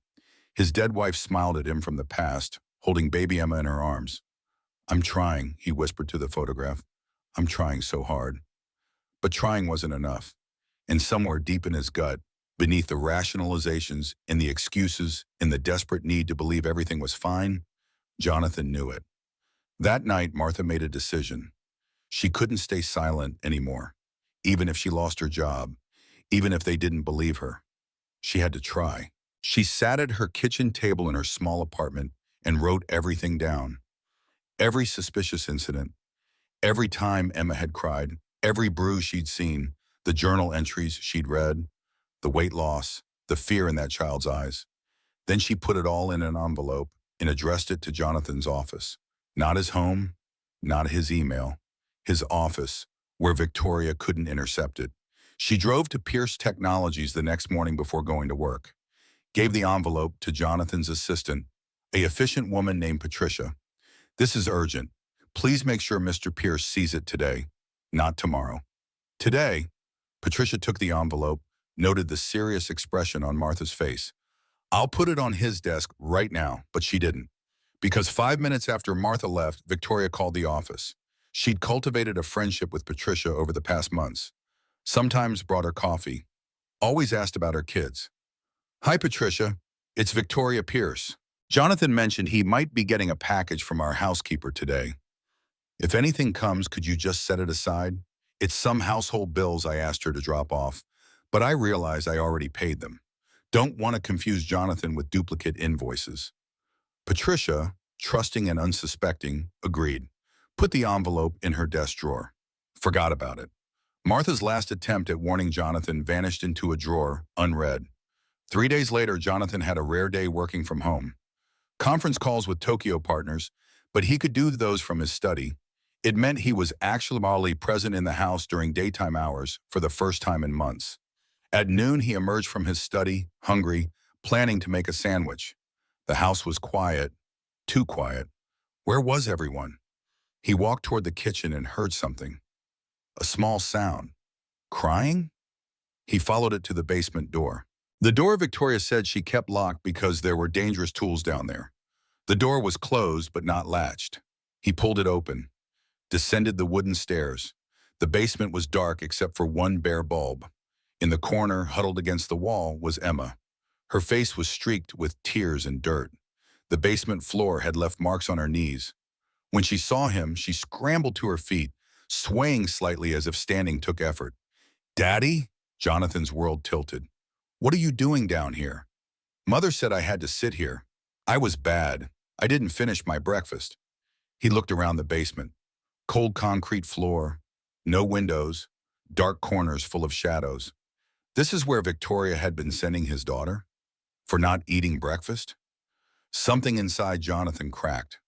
His dead wife smiled at him from the past, holding baby Emma in her arms. I'm trying, he whispered to the photograph. I'm trying so hard. But trying wasn't enough. And somewhere deep in his gut, beneath the rationalizations and the excuses and the desperate need to believe everything was fine, Jonathan knew it. That night, Martha made a decision. She couldn't stay silent anymore, even if she lost her job, even if they didn't believe her. She had to try. She sat at her kitchen table in her small apartment and wrote everything down. Every suspicious incident, every time Emma had cried, every bruise she'd seen, the journal entries she'd read, the weight loss, the fear in that child's eyes. Then she put it all in an envelope and addressed it to Jonathan's office. Not his home, not his email, his office, where Victoria couldn't intercept it. She drove to Pierce Technologies the next morning before going to work, gave the envelope to Jonathan's assistant, a efficient woman named Patricia. This is urgent. Please make sure Mr. Pierce sees it today, not tomorrow. Today, Patricia took the envelope, noted the serious expression on Martha's face. I'll put it on his desk right now, but she didn't. Because 5 minutes after Martha left, Victoria called the office. She'd cultivated a friendship with Patricia over the past months. Sometimes brought her coffee. Always asked about her kids. Hi, Patricia. It's Victoria Pierce. Jonathan mentioned he might be getting a package from our housekeeper today. If anything comes, could you just set it aside? It's some household bills I asked her to drop off, but I realized I already paid them. Don't want to confuse Jonathan with duplicate invoices. Patricia, trusting and unsuspecting, agreed. Put the envelope in her desk drawer. Forgot about it. Martha's last attempt at warning Jonathan vanished into a drawer, unread. 3 days later, Jonathan had a rare day working from home. Conference calls with Tokyo partners, but he could do those from his study. It meant he was actually present in the house during daytime hours for the first time in months. At noon, he emerged from his study, hungry, planning to make a sandwich. The house was quiet, too quiet. Where was everyone? He walked toward the kitchen and heard something. A small sound. Crying? He followed it to the basement door. The door Victoria said she kept locked because there were dangerous tools down there. The door was closed but not latched. He pulled it open, descended the wooden stairs. The basement was dark except for one bare bulb. In the corner, huddled against the wall, was Emma. Her face was streaked with tears and dirt. The basement floor had left marks on her knees. When she saw him, she scrambled to her feet, swaying slightly as if standing took effort. "Daddy?" Jonathan's world tilted. "What are you doing down here?" "Mother said I had to sit here. I was bad. I didn't finish my breakfast." He looked around the basement. Cold concrete floor, no windows, dark corners full of shadows. This is where Victoria had been sending his daughter? For not eating breakfast? Something inside Jonathan cracked.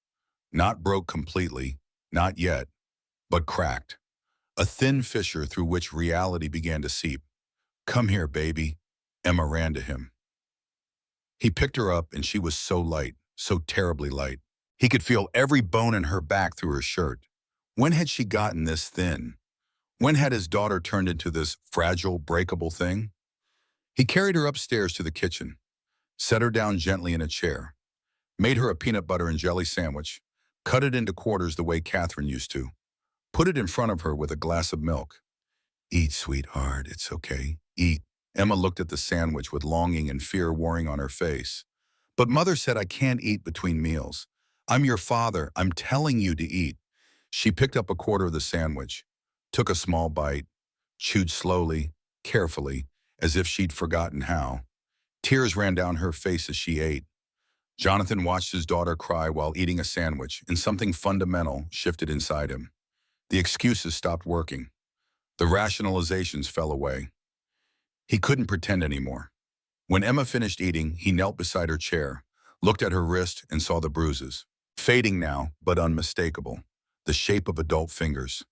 Not broke completely, not yet, but cracked. A thin fissure through which reality began to seep. "Come here, baby." Emma ran to him. He picked her up and she was so light, so terribly light. He could feel every bone in her back through her shirt. When had she gotten this thin? When had his daughter turned into this fragile, breakable thing? He carried her upstairs to the kitchen, set her down gently in a chair, made her a peanut butter and jelly sandwich, cut it into quarters the way Catherine used to, put it in front of her with a glass of milk. "Eat, sweetheart, it's okay. Eat." Emma looked at the sandwich with longing and fear warring on her face. "But Mother said I can't eat between meals. I'm your father. I'm telling you to eat." She picked up a quarter of the sandwich, took a small bite, chewed slowly, carefully, as if she'd forgotten how. Tears ran down her face as she ate. Jonathan watched his daughter cry while eating a sandwich, and something fundamental shifted inside him. The excuses stopped working. The rationalizations fell away. He couldn't pretend anymore. When Emma finished eating, he knelt beside her chair, looked at her wrist and saw the bruises. Fading now, but unmistakable. The shape of adult fingers.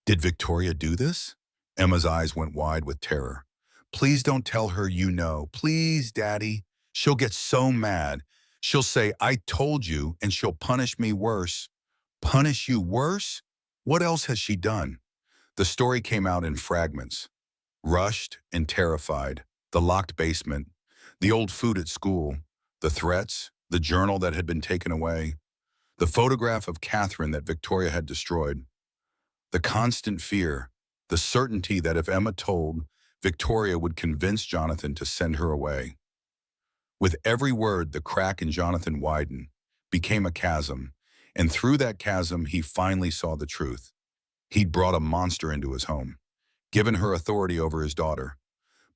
"Did Victoria do this?" Emma's eyes went wide with terror. "Please don't tell her you know. Please, Daddy. She'll get so mad. She'll say, 'I told you,' and she'll punish me worse." "Punish you worse? What else has she done?" The story came out in fragments. Rushed and terrified, the locked basement, the old food at school, the threats, the journal that had been taken away, the photograph of Catherine that Victoria had destroyed, the constant fear, the certainty that if Emma told, Victoria would convince Jonathan to send her away. With every word, the crack in Jonathan widened, became a chasm, and through that chasm, he finally saw the truth. He'd brought a monster into his home, given her authority over his daughter,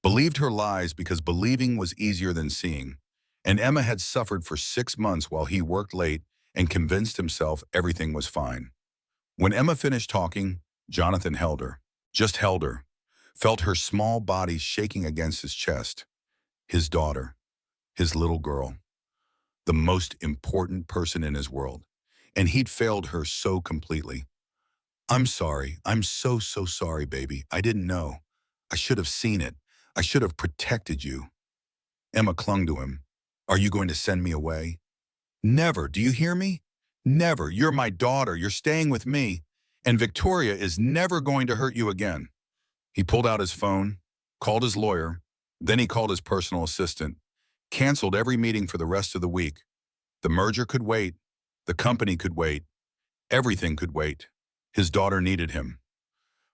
believed her lies because believing was easier than seeing, and Emma had suffered for 6 months while he worked late and convinced himself everything was fine. When Emma finished talking, Jonathan held her, just held her, felt her small body shaking against his chest. His daughter, his little girl, the most important person in his world, and he'd failed her so completely. "I'm sorry. I'm so sorry, baby. I didn't know. I should have seen it. I should have protected you." Emma clung to him. "Are you going to send me away?" "Never. Do you hear me? Never. You're my daughter. You're staying with me. And Victoria is never going to hurt you again." He pulled out his phone, called his lawyer, then he called his personal assistant, canceled every meeting for the rest of the week. The merger could wait. The company could wait. Everything could wait. His daughter needed him.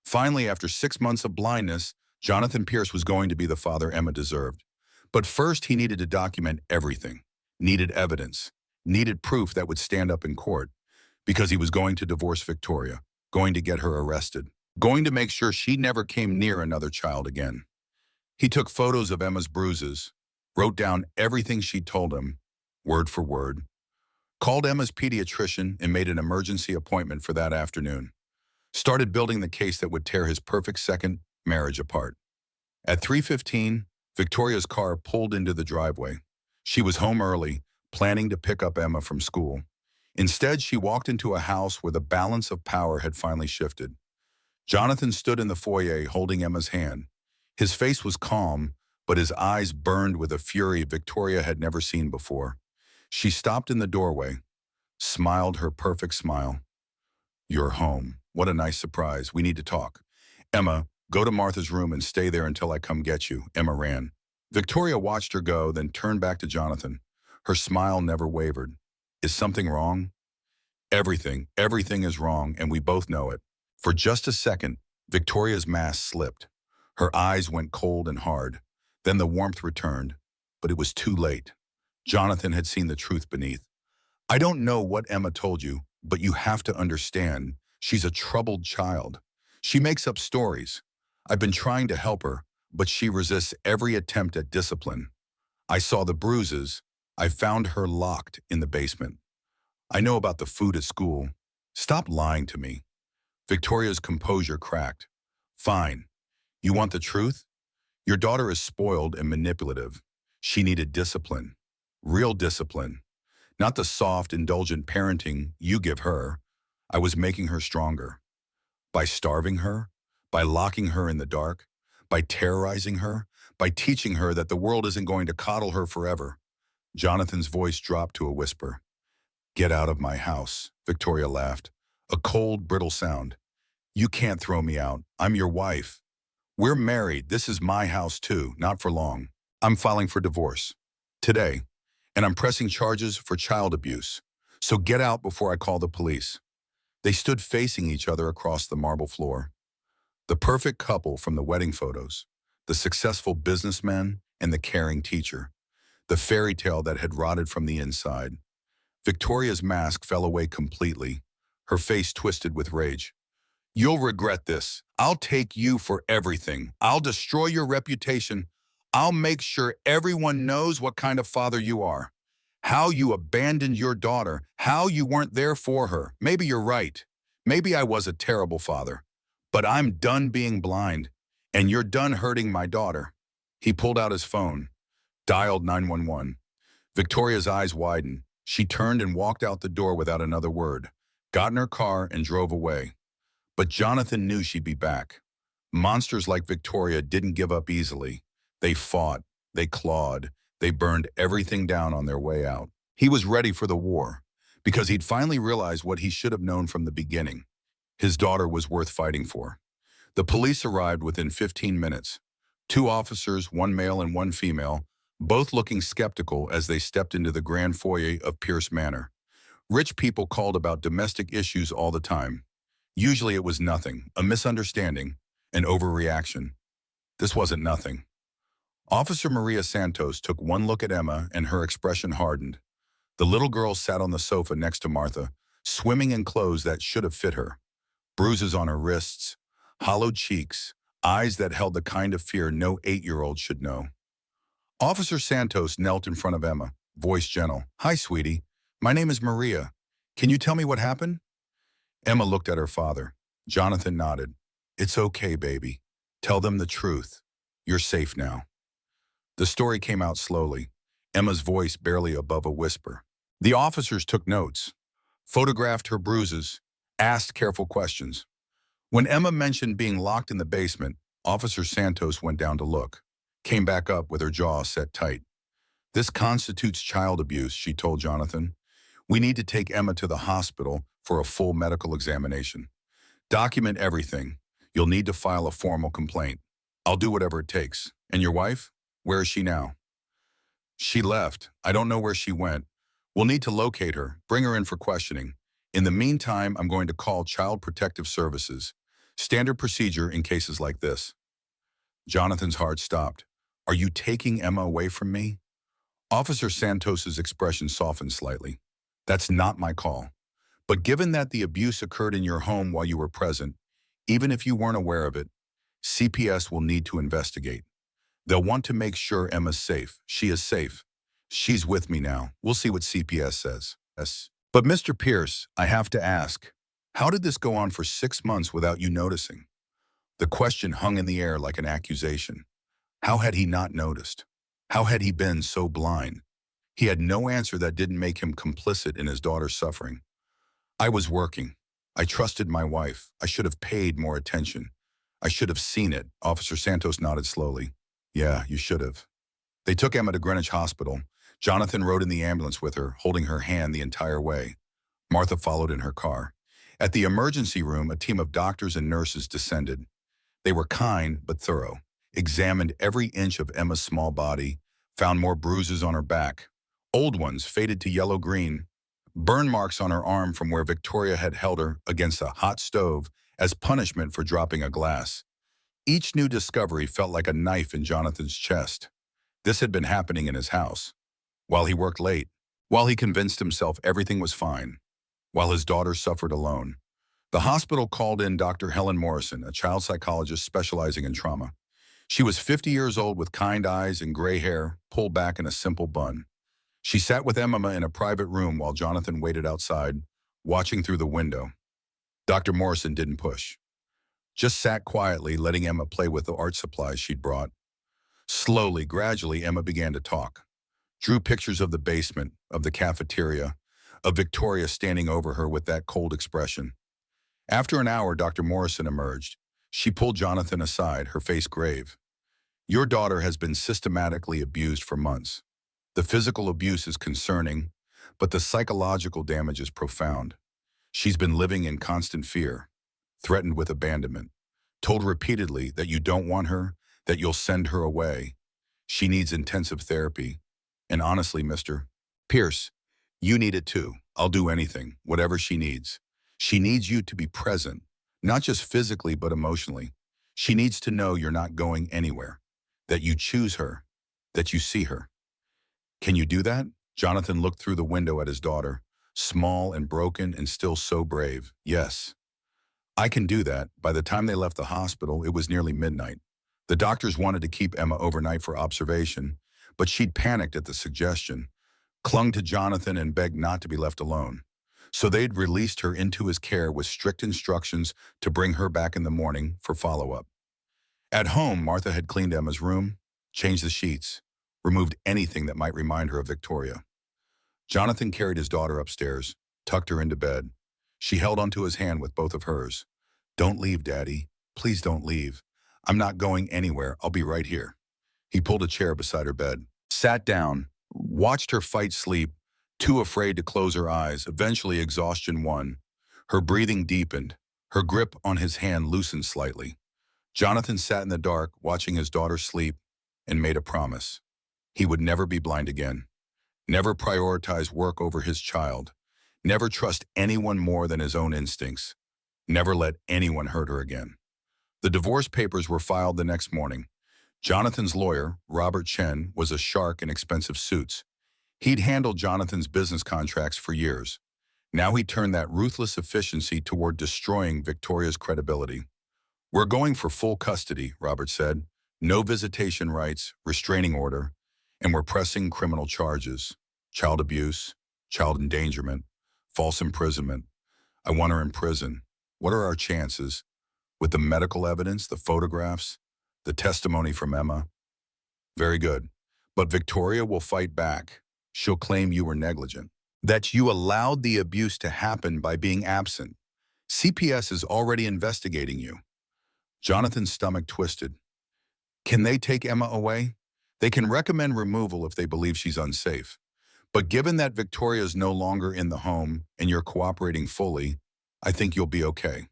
Finally, after 6 months of blindness, Jonathan Pierce was going to be the father Emma deserved. But first, he needed to document everything, needed evidence, needed proof that would stand up in court, because he was going to divorce Victoria, going to get her arrested, going to make sure she never came near another child again. He took photos of Emma's bruises, wrote down everything she told him, word for word, Called Emma's pediatrician and made an emergency appointment for that afternoon. Started building the case that would tear his perfect second marriage apart. At 3:15, Victoria's car pulled into the driveway. She was home early, planning to pick up Emma from school. Instead, she walked into a house where the balance of power had finally shifted. Jonathan stood in the foyer holding Emma's hand. His face was calm, but his eyes burned with a fury Victoria had never seen before. She stopped in the doorway, smiled her perfect smile. "You're home. What a nice surprise. We need to talk." "Emma, go to Martha's room and stay there until I come get you." Emma ran. Victoria watched her go, then turned back to Jonathan. Her smile never wavered. "Is something wrong?" Everything is wrong, and we both know it." For just a second, Victoria's mask slipped. Her eyes went cold and hard. Then the warmth returned, but it was too late. Jonathan had seen the truth beneath. "I don't know what Emma told you, but you have to understand, she's a troubled child. She makes up stories. I've been trying to help her, but she resists every attempt at discipline. I saw the bruises. I found her locked in the basement. I know about the food at school. Stop lying to me." Victoria's composure cracked. "Fine. You want the truth? Your daughter is spoiled and manipulative. She needed discipline. Real discipline. Not the soft, indulgent parenting you give her. I was making her stronger. By starving her, by locking her in the dark, by terrorizing her, by teaching her that the world isn't going to coddle her forever." Jonathan's voice dropped to a whisper. "Get out of my house," Victoria laughed. A cold, brittle sound. "You can't throw me out. I'm your wife. We're married. This is my house too, not for long. I'm filing for divorce. Today. And I'm pressing charges for child abuse. So get out before I call the police." They stood facing each other across the marble floor. The perfect couple from the wedding photos. The successful businessman and the caring teacher. The fairy tale that had rotted from the inside. Victoria's mask fell away completely, her face twisted with rage. "You'll regret this. I'll take you for everything. I'll destroy your reputation. I'll make sure everyone knows what kind of father you are. How you abandoned your daughter, how you weren't there for her. Maybe you're right. Maybe I was a terrible father. But I'm done being blind, and you're done hurting my daughter." He pulled out his phone, dialed 911. Victoria's eyes widened. She turned and walked out the door without another word, got in her car and drove away. But Jonathan knew she'd be back. Monsters like Victoria didn't give up easily. They fought, they clawed, they burned everything down on their way out. He was ready for the war, because he'd finally realized what he should have known from the beginning. His daughter was worth fighting for. The police arrived within 15 minutes. 2 officers, 1 male and 1 female, both looking skeptical as they stepped into the grand foyer of Pierce Manor. Rich people called about domestic issues all the time. Usually it was nothing, a misunderstanding, an overreaction. This wasn't nothing. Officer Maria Santos took one look at Emma and her expression hardened. The little girl sat on the sofa next to Martha, swimming in clothes that should have fit her. Bruises on her wrists, hollowed cheeks, eyes that held the kind of fear no 8-year-old should know. Officer Santos knelt in front of Emma, voice gentle. "Hi, sweetie. My name is Maria. Can you tell me what happened?" Emma looked at her father. Jonathan nodded. "It's okay, baby. Tell them the truth. You're safe now." The story came out slowly, Emma's voice barely above a whisper. The officers took notes, photographed her bruises, asked careful questions. When Emma mentioned being locked in the basement, Officer Santos went down to look, came back up with her jaw set tight. "This constitutes child abuse," she told Jonathan. "We need to take Emma to the hospital for a full medical examination. Document everything. You'll need to file a formal complaint. I'll do whatever it takes. And your wife? Where is she now?" "She left. I don't know where she went. We'll need to locate her, bring her in for questioning. In the meantime, I'm going to call Child Protective Services. Standard procedure in cases like this." Jonathan's heart stopped. "Are you taking Emma away from me?" Officer Santos's expression softened slightly. "That's not my call. But given that the abuse occurred in your home while you were present, even if you weren't aware of it, CPS will need to investigate. They'll want to make sure Emma's safe. She is safe. She's with me now. We'll see what CPS says." Yes. But Mr. Pierce, I have to ask, how did this go on for 6 months without you noticing? The question hung in the air like an accusation. How had he not noticed? How had he been so blind? He had no answer that didn't make him complicit in his daughter's suffering. I was working. I trusted my wife. I should have paid more attention. I should have seen it. Officer Santos nodded slowly. Yeah, you should have. They took Emma to Greenwich Hospital. Jonathan rode in the ambulance with her, holding her hand the entire way. Martha followed in her car. At the emergency room, a team of doctors and nurses descended. They were kind but thorough, examined every inch of Emma's small body, found more bruises on her back, old ones faded to yellow-green, burn marks on her arm from where Victoria had held her against a hot stove as punishment for dropping a glass. Each new discovery felt like a knife in Jonathan's chest. This had been happening in his house, while he worked late, while he convinced himself everything was fine, while his daughter suffered alone. The hospital called in Dr. Helen Morrison, a child psychologist specializing in trauma. She was 50 years old with kind eyes and gray hair pulled back in a simple bun. She sat with Emma in a private room while Jonathan waited outside, watching through the window. Dr. Morrison didn't push, just sat quietly, letting Emma play with the art supplies she'd brought. Slowly, gradually, Emma began to talk. Drew pictures of the basement, of the cafeteria, of Victoria standing over her with that cold expression. After an hour, Dr. Morrison emerged. She pulled Jonathan aside, her face grave. Your daughter has been systematically abused for months. The physical abuse is concerning, but the psychological damage is profound. She's been living in constant fear, threatened with abandonment, told repeatedly that you don't want her, that you'll send her away. She needs intensive therapy. And honestly, Mr. Pierce, you need it too. I'll do anything, whatever she needs. She needs you to be present, not just physically but emotionally. She needs to know you're not going anywhere, that you choose her, that you see her. Can you do that? Jonathan looked through the window at his daughter, small and broken and still so brave. Yes, I can do that. By the time they left the hospital, it was nearly midnight. The doctors wanted to keep Emma overnight for observation, but she'd panicked at the suggestion, clung to Jonathan and begged not to be left alone. So they'd released her into his care with strict instructions to bring her back in the morning for follow-up. At home, Martha had cleaned Emma's room, changed the sheets, removed anything that might remind her of Victoria. Jonathan carried his daughter upstairs, tucked her into bed. She held onto his hand with both of hers. Don't leave, Daddy. Please don't leave. I'm not going anywhere. I'll be right here. He pulled a chair beside her bed, sat down, watched her fight sleep, too afraid to close her eyes. Eventually, exhaustion won. Her breathing deepened. Her grip on his hand loosened slightly. Jonathan sat in the dark, watching his daughter sleep, and made a promise. He would never be blind again. Never prioritize work over his child. Never trust anyone more than his own instincts. Never let anyone hurt her again. The divorce papers were filed the next morning. Jonathan's lawyer, Robert Chen, was a shark in expensive suits. He'd handled Jonathan's business contracts for years. Now he turned that ruthless efficiency toward destroying Victoria's credibility. We're going for full custody, Robert said. No visitation rights, restraining order, and we're pressing criminal charges. Child abuse, child endangerment, false imprisonment. I want her in prison. What are our chances? With the medical evidence, the photographs, the testimony from Emma? Very good. But Victoria will fight back. She'll claim you were negligent, that you allowed the abuse to happen by being absent. CPS is already investigating you. Jonathan's stomach twisted. Can they take Emma away? They can recommend removal if they believe she's unsafe. But given that Victoria is no longer in the home and you're cooperating fully, I think you'll be okay.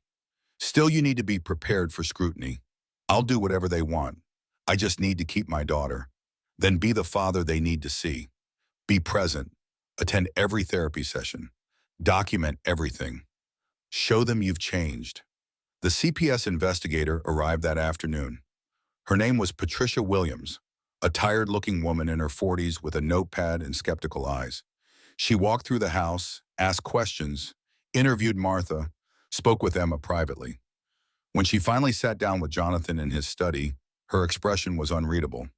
Still, you need to be prepared for scrutiny. I'll do whatever they want. I just need to keep my daughter. Then be the father they need to see. Be present. Attend every therapy session. Document everything. Show them you've changed. The CPS investigator arrived that afternoon. Her name was Patricia Williams, a tired-looking woman in her 40s with a notepad and skeptical eyes. She walked through the house, asked questions, interviewed Martha, spoke with Emma privately. When she finally sat down with Jonathan in his study, her expression was unreadable.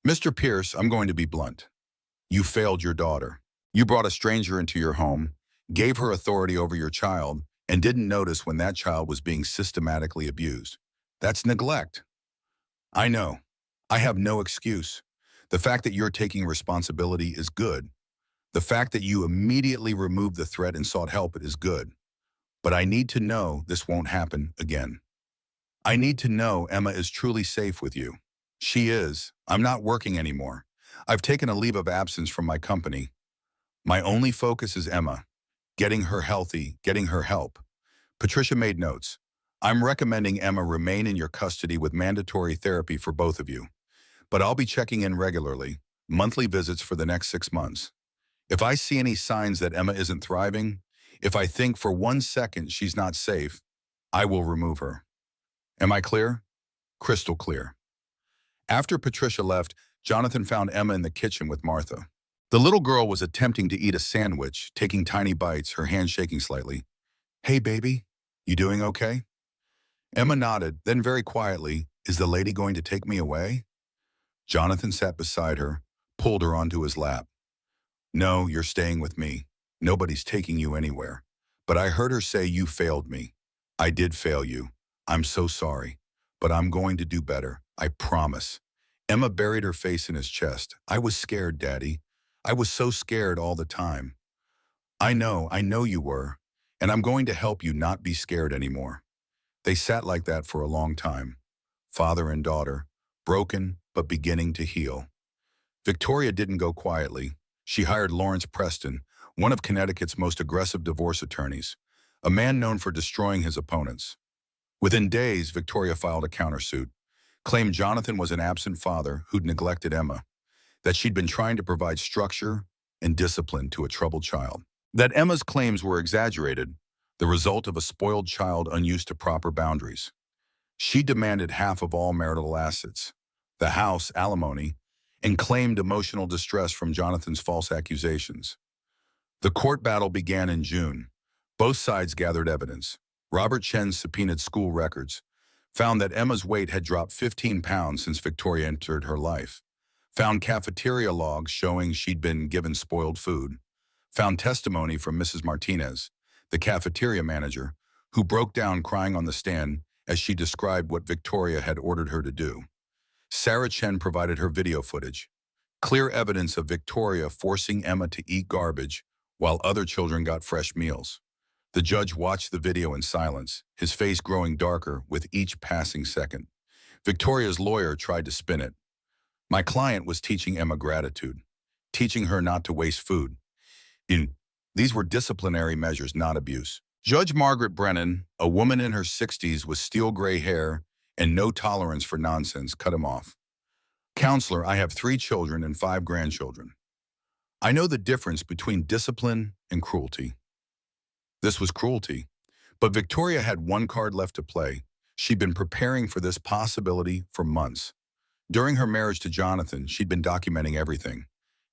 Mr. Pierce, I'm going to be blunt. You failed your daughter. You brought a stranger into your home, gave her authority over your child, and didn't notice when that child was being systematically abused. That's neglect. I know. I have no excuse. The fact that you're taking responsibility is good. The fact that you immediately removed the threat and sought help is good. But I need to know this won't happen again. I need to know Emma is truly safe with you. She is. I'm not working anymore. I've taken a leave of absence from my company. My only focus is Emma, getting her healthy, getting her help. Patricia made notes. I'm recommending Emma remain in your custody with mandatory therapy for both of you. But I'll be checking in regularly, monthly visits for the next 6 months. If I see any signs that Emma isn't thriving, if I think for 1 second she's not safe, I will remove her. Am I clear? Crystal clear. After Patricia left, Jonathan found Emma in the kitchen with Martha. The little girl was attempting to eat a sandwich, taking tiny bites, her hand shaking slightly. Hey, baby, you doing okay? Emma nodded, then very quietly, is the lady going to take me away? Jonathan sat beside her, pulled her onto his lap. No, you're staying with me. Nobody's taking you anywhere. But I heard her say you failed me. I did fail you. I'm so sorry. But I'm going to do better. I promise. Emma buried her face in his chest. I was scared, Daddy. I was so scared all the time. I know you were. And I'm going to help you not be scared anymore. They sat like that for a long time. Father and daughter, broken but beginning to heal. Victoria didn't go quietly. She hired Lawrence Preston, one of Connecticut's most aggressive divorce attorneys, a man known for destroying his opponents. Within days, Victoria filed a countersuit, claimed Jonathan was an absent father who'd neglected Emma, that she'd been trying to provide structure and discipline to a troubled child, that Emma's claims were exaggerated, the result of a spoiled child unused to proper boundaries. She demanded half of all marital assets, the house, alimony, and claimed emotional distress from Jonathan's false accusations. The court battle began in June. Both sides gathered evidence. Robert Chen subpoenaed school records, found that Emma's weight had dropped 15 pounds since Victoria entered her life, found cafeteria logs showing she'd been given spoiled food, found testimony from Mrs. Martinez, the cafeteria manager, who broke down crying on the stand as she described what Victoria had ordered her to do. Sarah Chen provided her video footage, clear evidence of Victoria forcing Emma to eat garbage while other children got fresh meals. The judge watched the video in silence, his face growing darker with each passing second. Victoria's lawyer tried to spin it. My client was teaching Emma gratitude, teaching her not to waste food. These were disciplinary measures, not abuse. Judge Margaret Brennan, a woman in her 60s with steel gray hair and no tolerance for nonsense, cut him off. Counselor, I have 3 children and 5 grandchildren. I know the difference between discipline and cruelty. This was cruelty. But Victoria had one card left to play. She'd been preparing for this possibility for months. During her marriage to Jonathan, she'd been documenting everything.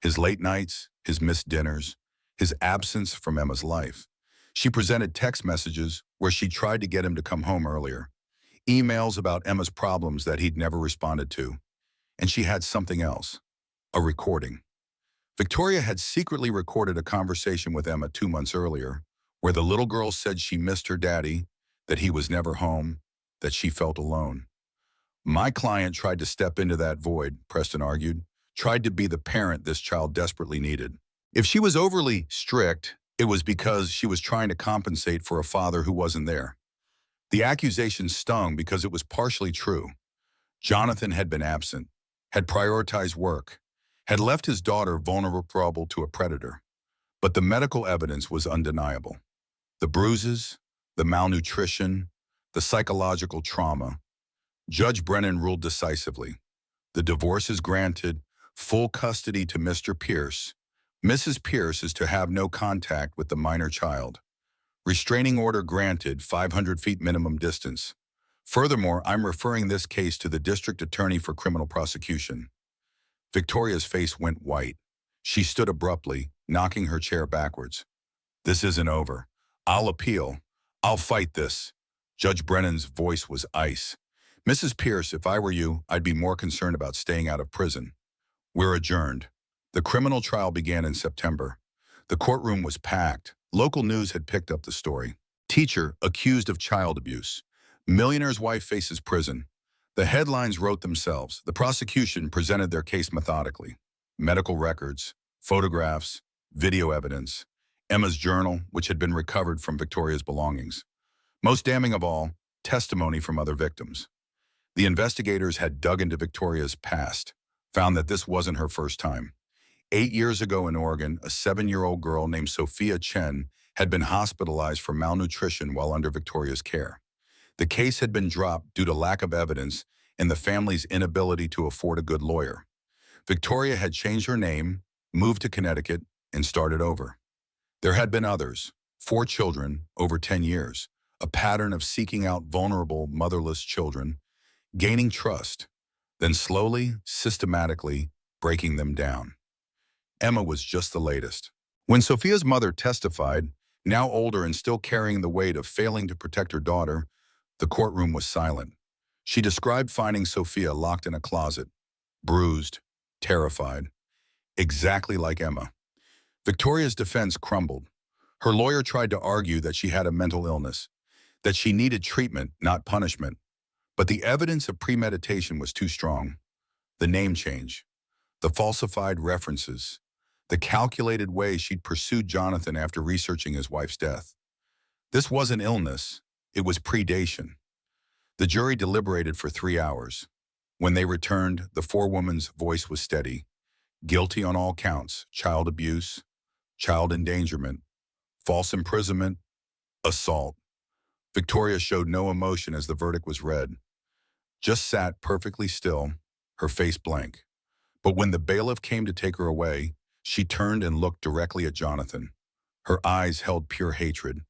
His late nights, his missed dinners, his absence from Emma's life. She presented text messages where she tried to get him to come home earlier, emails about Emma's problems that he'd never responded to. And she had something else, a recording. Victoria had secretly recorded a conversation with Emma 2 months earlier, where the little girl said she missed her daddy, that he was never home, that she felt alone. My client tried to step into that void, Preston argued, tried to be the parent this child desperately needed. If she was overly strict, it was because she was trying to compensate for a father who wasn't there. The accusation stung because it was partially true. Jonathan had been absent, had prioritized work, had left his daughter vulnerable to a predator. But the medical evidence was undeniable. The bruises, the malnutrition, the psychological trauma. Judge Brennan ruled decisively. The divorce is granted, full custody to Mr. Pierce. Mrs. Pierce is to have no contact with the minor child. Restraining order granted, 500 feet minimum distance. Furthermore, I'm referring this case to the district attorney for criminal prosecution. Victoria's face went white. She stood abruptly, knocking her chair backwards. This isn't over. I'll appeal. I'll fight this. Judge Brennan's voice was ice. Mrs. Pierce, if I were you, I'd be more concerned about staying out of prison. We're adjourned. The criminal trial began in September. The courtroom was packed. Local news had picked up the story. Teacher accused of child abuse. Millionaire's wife faces prison. The headlines wrote themselves. The prosecution presented their case methodically. Medical records, photographs, video evidence, Emma's journal, which had been recovered from Victoria's belongings. Most damning of all, testimony from other victims. The investigators had dug into Victoria's past, found that this wasn't her first time. 8 years ago in Oregon, a 7-year-old girl named Sophia Chen had been hospitalized for malnutrition while under Victoria's care. The case had been dropped due to lack of evidence and the family's inability to afford a good lawyer. Victoria had changed her name, moved to Connecticut, and started over. There had been others, 4 children over 10 years, a pattern of seeking out vulnerable, motherless children, gaining trust, then slowly, systematically breaking them down. Emma was just the latest. When Sophia's mother testified, now older and still carrying the weight of failing to protect her daughter, the courtroom was silent. She described finding Sophia locked in a closet, bruised, terrified, exactly like Emma. Victoria's defense crumbled. Her lawyer tried to argue that she had a mental illness, that she needed treatment, not punishment. But the evidence of premeditation was too strong. The name change, the falsified references, the calculated way she'd pursued Jonathan after researching his wife's death. This wasn't illness, it was predation. The jury deliberated for 3 hours. When they returned, the forewoman's voice was steady. Guilty on all counts: child abuse, child endangerment, false imprisonment, assault. Victoria showed no emotion as the verdict was read. Just sat perfectly still, her face blank. But when the bailiff came to take her away, she turned and looked directly at Jonathan. Her eyes held pure hatred.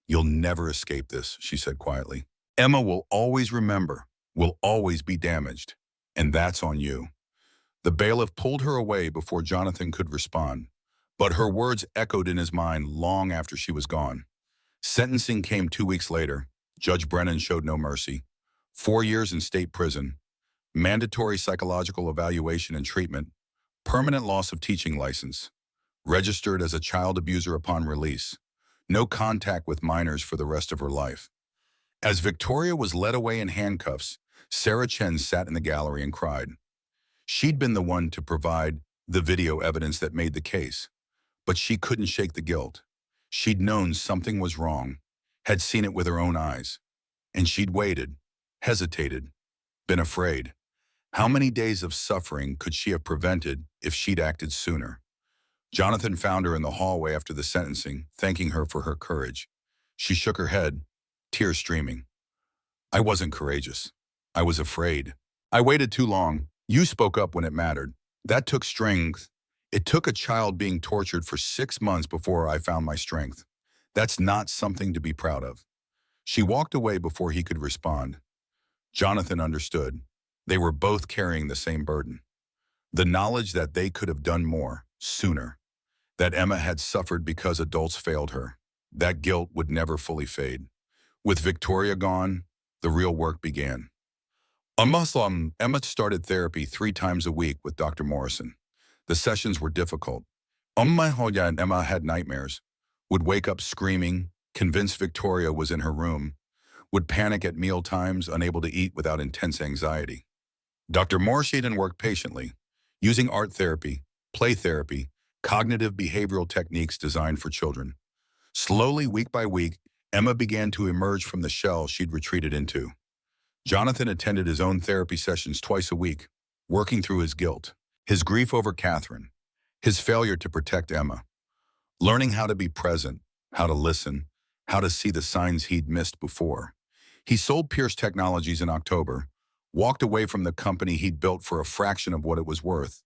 "You'll never escape this," she said quietly. "Emma will always remember, will always be damaged, and that's on you." The bailiff pulled her away before Jonathan could respond, but her words echoed in his mind long after she was gone. Sentencing came 2 weeks later. Judge Brennan showed no mercy. 4 years in state prison, mandatory psychological evaluation and treatment, permanent loss of teaching license, registered as a child abuser upon release, no contact with minors for the rest of her life. As Victoria was led away in handcuffs, Sarah Chen sat in the gallery and cried. She'd been the one to provide the video evidence that made the case, but she couldn't shake the guilt. She'd known something was wrong, had seen it with her own eyes, and she'd waited, hesitated, been afraid. How many days of suffering could she have prevented if she'd acted sooner? Jonathan found her in the hallway after the sentencing, thanking her for her courage. She shook her head, tears streaming. "I wasn't courageous. I was afraid. I waited too long. You spoke up when it mattered. That took strength. It took a child being tortured for 6 months before I found my strength. That's not something to be proud of." She walked away before he could respond. Jonathan understood. They were both carrying the same burden. The knowledge that they could have done more, sooner. That Emma had suffered because adults failed her. That guilt would never fully fade. With Victoria gone, the real work began. Emma started therapy 3 times a week with Dr. Morrison. The sessions were difficult. Emma had nightmares, would wake up screaming, convinced Victoria was in her room, would panic at meal times, unable to eat without intense anxiety. Dr. Morrison worked patiently, using art therapy, play therapy, cognitive behavioral techniques designed for children. Slowly, week by week, Emma began to emerge from the shell she'd retreated into. Jonathan attended his own therapy sessions twice a week, working through his guilt, his grief over Catherine, his failure to protect Emma, learning how to be present, how to listen, how to see the signs he'd missed before. He sold Pierce Technologies in October, walked away from the company he'd built for a fraction of what it was worth.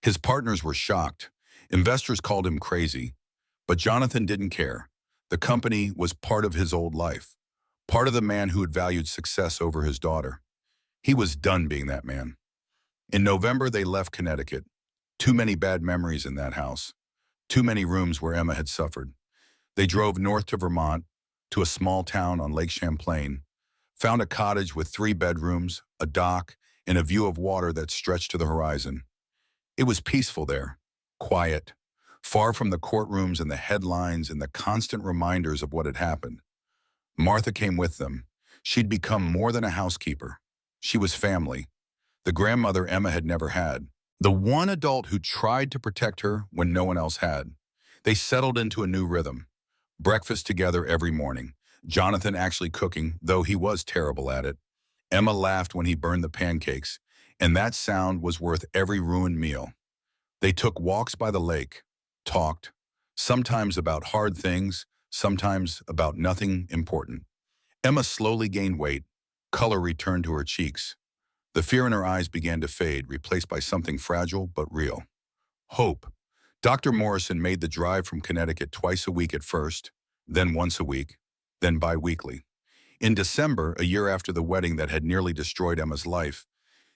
His partners were shocked. Investors called him crazy. But Jonathan didn't care. The company was part of his old life, part of the man who had valued success over his daughter. He was done being that man. In November, they left Connecticut. Too many bad memories in that house. Too many rooms where Emma had suffered. They drove north to Vermont, to a small town on Lake Champlain, found a cottage with 3 bedrooms, a dock, and a view of water that stretched to the horizon. It was peaceful there, quiet, far from the courtrooms and the headlines and the constant reminders of what had happened. Martha came with them. She'd become more than a housekeeper. She was family, the grandmother Emma had never had, the one adult who tried to protect her when no one else had. They settled into a new rhythm. Breakfast together every morning. Jonathan actually cooking, though he was terrible at it. Emma laughed when he burned the pancakes, and that sound was worth every ruined meal. They took walks by the lake, talked, sometimes about hard things, sometimes about nothing important. Emma slowly gained weight. Color returned to her cheeks. The fear in her eyes began to fade, replaced by something fragile but real. Hope. Dr. Morrison made the drive from Connecticut twice a week at first, then once a week, then bi-weekly. In December, a year after the wedding that had nearly destroyed Emma's life,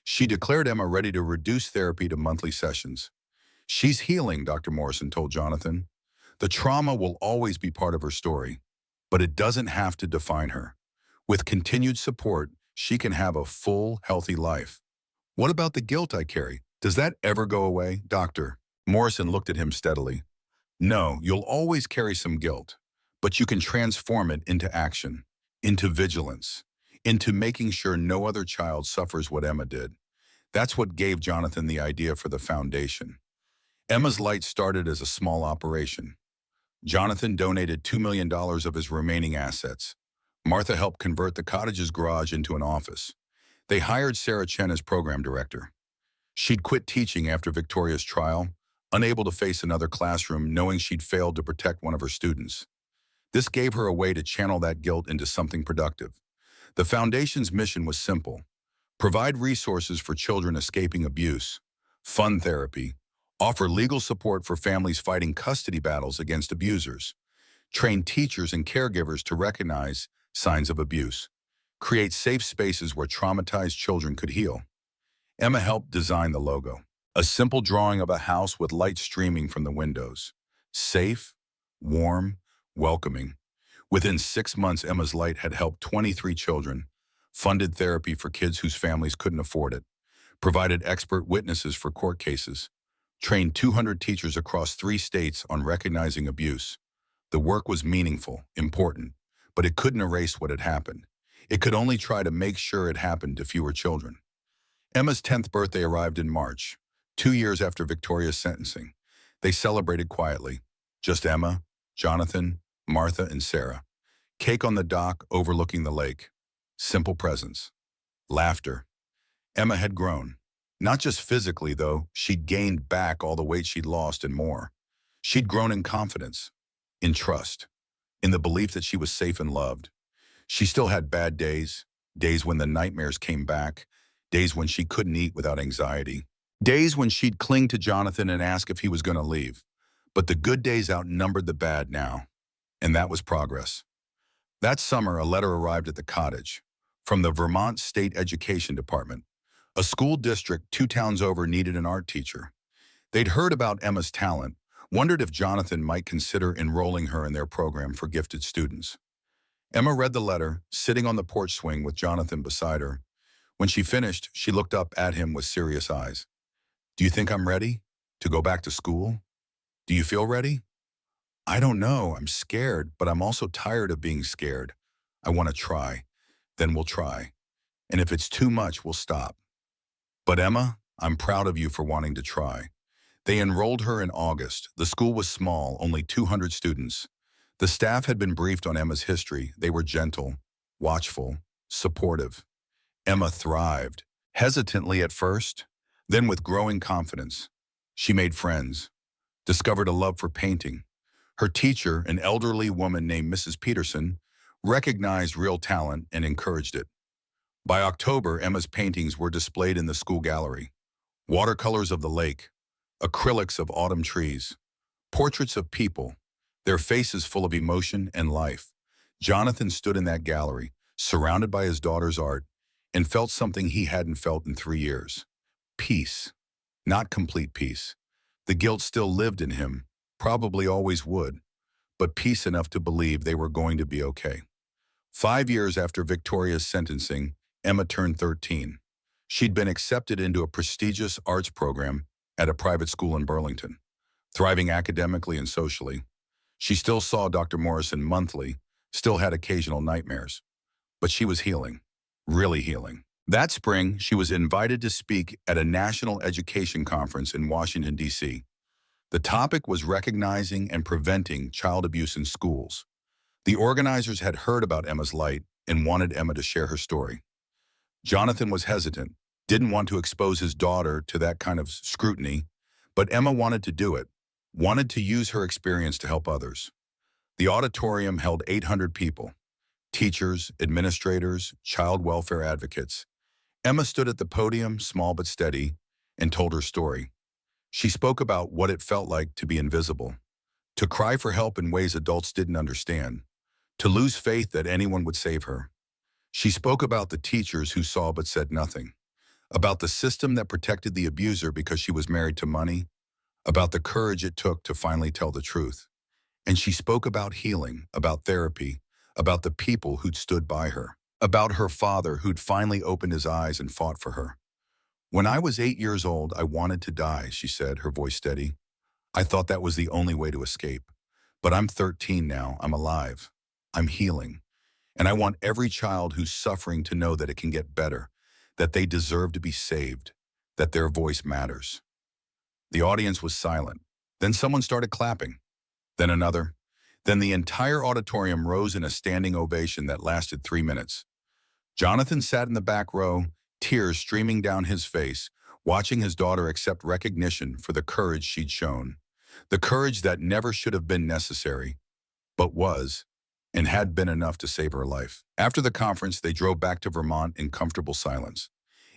she declared Emma ready to reduce therapy to monthly sessions. She's healing, Dr. Morrison told Jonathan. The trauma will always be part of her story, but it doesn't have to define her. With continued support, she can have a full, healthy life. What about the guilt I carry? Does that ever go away, doctor? Morrison looked at him steadily. No, you'll always carry some guilt, but you can transform it into action, into vigilance, into making sure no other child suffers what Emma did. That's what gave Jonathan the idea for the foundation. Emma's Light started as a small operation. Jonathan donated $2 million of his remaining assets. Martha helped convert the cottage's garage into an office. They hired Sarah Chen as program director. She'd quit teaching after Victoria's trial, unable to face another classroom knowing she'd failed to protect one of her students. This gave her a way to channel that guilt into something productive. The foundation's mission was simple: provide resources for children escaping abuse, fund therapy, offer legal support for families fighting custody battles against abusers, train teachers and caregivers to recognize signs of abuse, create safe spaces where traumatized children could heal. Emma helped design the logo, a simple drawing of a house with light streaming from the windows. Safe, warm, welcoming. Within 6 months, Emma's Light had helped 23 children, funded therapy for kids whose families couldn't afford it, provided expert witnesses for court cases, trained 200 teachers across 3 states on recognizing abuse. The work was meaningful, important, but it couldn't erase what had happened. It could only try to make sure it happened to fewer children. Emma's 10th birthday arrived in March, 2 years after Victoria's sentencing. They celebrated quietly. Just Emma, Jonathan, Martha, and Sarah. Cake on the dock overlooking the lake. Simple presents. Laughter. Emma had grown. Not just physically, though, she'd gained back all the weight she'd lost and more. She'd grown in confidence, in trust, in the belief that she was safe and loved. She still had bad days, days when the nightmares came back, days when she couldn't eat without anxiety, days when she'd cling to Jonathan and ask if he was going to leave. But the good days outnumbered the bad now, and that was progress. That summer, a letter arrived at the cottage from the Vermont State Education Department. A school district 2 towns over needed an art teacher. They'd heard about Emma's talent, wondered if Jonathan might consider enrolling her in their program for gifted students. Emma read the letter, sitting on the porch swing with Jonathan beside her. When she finished, she looked up at him with serious eyes. Do you think I'm ready to go back to school? Do you feel ready? I don't know. I'm scared, but I'm also tired of being scared. I want to try. Then we'll try. And if it's too much, we'll stop. But Emma, I'm proud of you for wanting to try. They enrolled her in August. The school was small, only 200 students. The staff had been briefed on Emma's history. They were gentle, watchful, supportive. Emma thrived, hesitantly at first, then with growing confidence. She made friends, discovered a love for painting. Her teacher, an elderly woman named Mrs. Peterson, recognized real talent and encouraged it. By October, Emma's paintings were displayed in the school gallery. Watercolors of the lake, acrylics of autumn trees, portraits of people, their faces full of emotion and life. Jonathan stood in that gallery, surrounded by his daughter's art, and felt something he hadn't felt in 3 years. Peace. Not complete peace. The guilt still lived in him, probably always would, but peace enough to believe they were going to be okay. 5 years after Victoria's sentencing, Emma turned 13. She'd been accepted into a prestigious arts program at a private school in Burlington. thriving academically and socially. She still saw Dr. Morrison monthly, still had occasional nightmares. But she was healing, really healing. That spring, she was invited to speak at a national education conference in Washington, D.C. The topic was recognizing and preventing child abuse in schools. The organizers had heard about Emma's light and wanted Emma to share her story. Jonathan was hesitant, didn't want to expose his daughter to that kind of scrutiny, but Emma wanted to do it, wanted to use her experience to help others. The auditorium held 800 people, teachers, administrators, child welfare advocates. Emma stood at the podium, small but steady, and told her story. She spoke about what it felt like to be invisible, to cry for help in ways adults didn't understand, to lose faith that anyone would save her. She spoke about the teachers who saw but said nothing, about the system that protected the abuser because she was married to money, about the courage it took to finally tell the truth. And she spoke about healing, about therapy, about the people who'd stood by her, about her father who'd finally opened his eyes and fought for her. "When I was 8 years old, I wanted to die," she said, her voice steady. "I thought that was the only way to escape. But I'm 13 now, I'm alive. I'm healing. And I want every child who's suffering to know that it can get better, that they deserve to be saved, that their voice matters." The audience was silent. Then someone started clapping. Then another. Then the entire auditorium rose in a standing ovation that lasted 3 minutes. Jonathan sat in the back row, tears streaming down his face, watching his daughter accept recognition for the courage she'd shown. The courage that never should have been necessary, but was, and had been enough to save her life. After the conference, they drove back to Vermont in comfortable silence.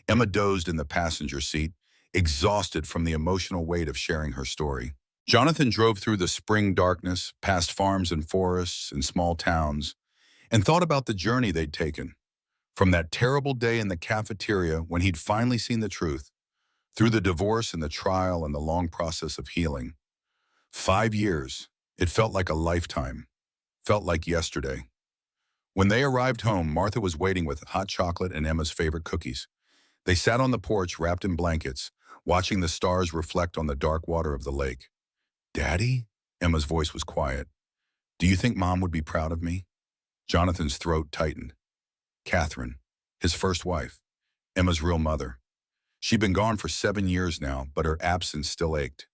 Emma dozed in the passenger seat, exhausted from the emotional weight of sharing her story. Jonathan drove through the spring darkness, past farms and forests and small towns, and thought about the journey they'd taken. From that terrible day in the cafeteria when he'd finally seen the truth, through the divorce and the trial and the long process of healing. 5 years. It felt like a lifetime. Felt like yesterday. When they arrived home, Martha was waiting with hot chocolate and Emma's favorite cookies. They sat on the porch wrapped in blankets, watching the stars reflect on the dark water of the lake. "Daddy?" Emma's voice was quiet. "Do you think Mom would be proud of me?" Jonathan's throat tightened. Catherine, his first wife, Emma's real mother. She'd been gone for 7 years now, but her absence still ached.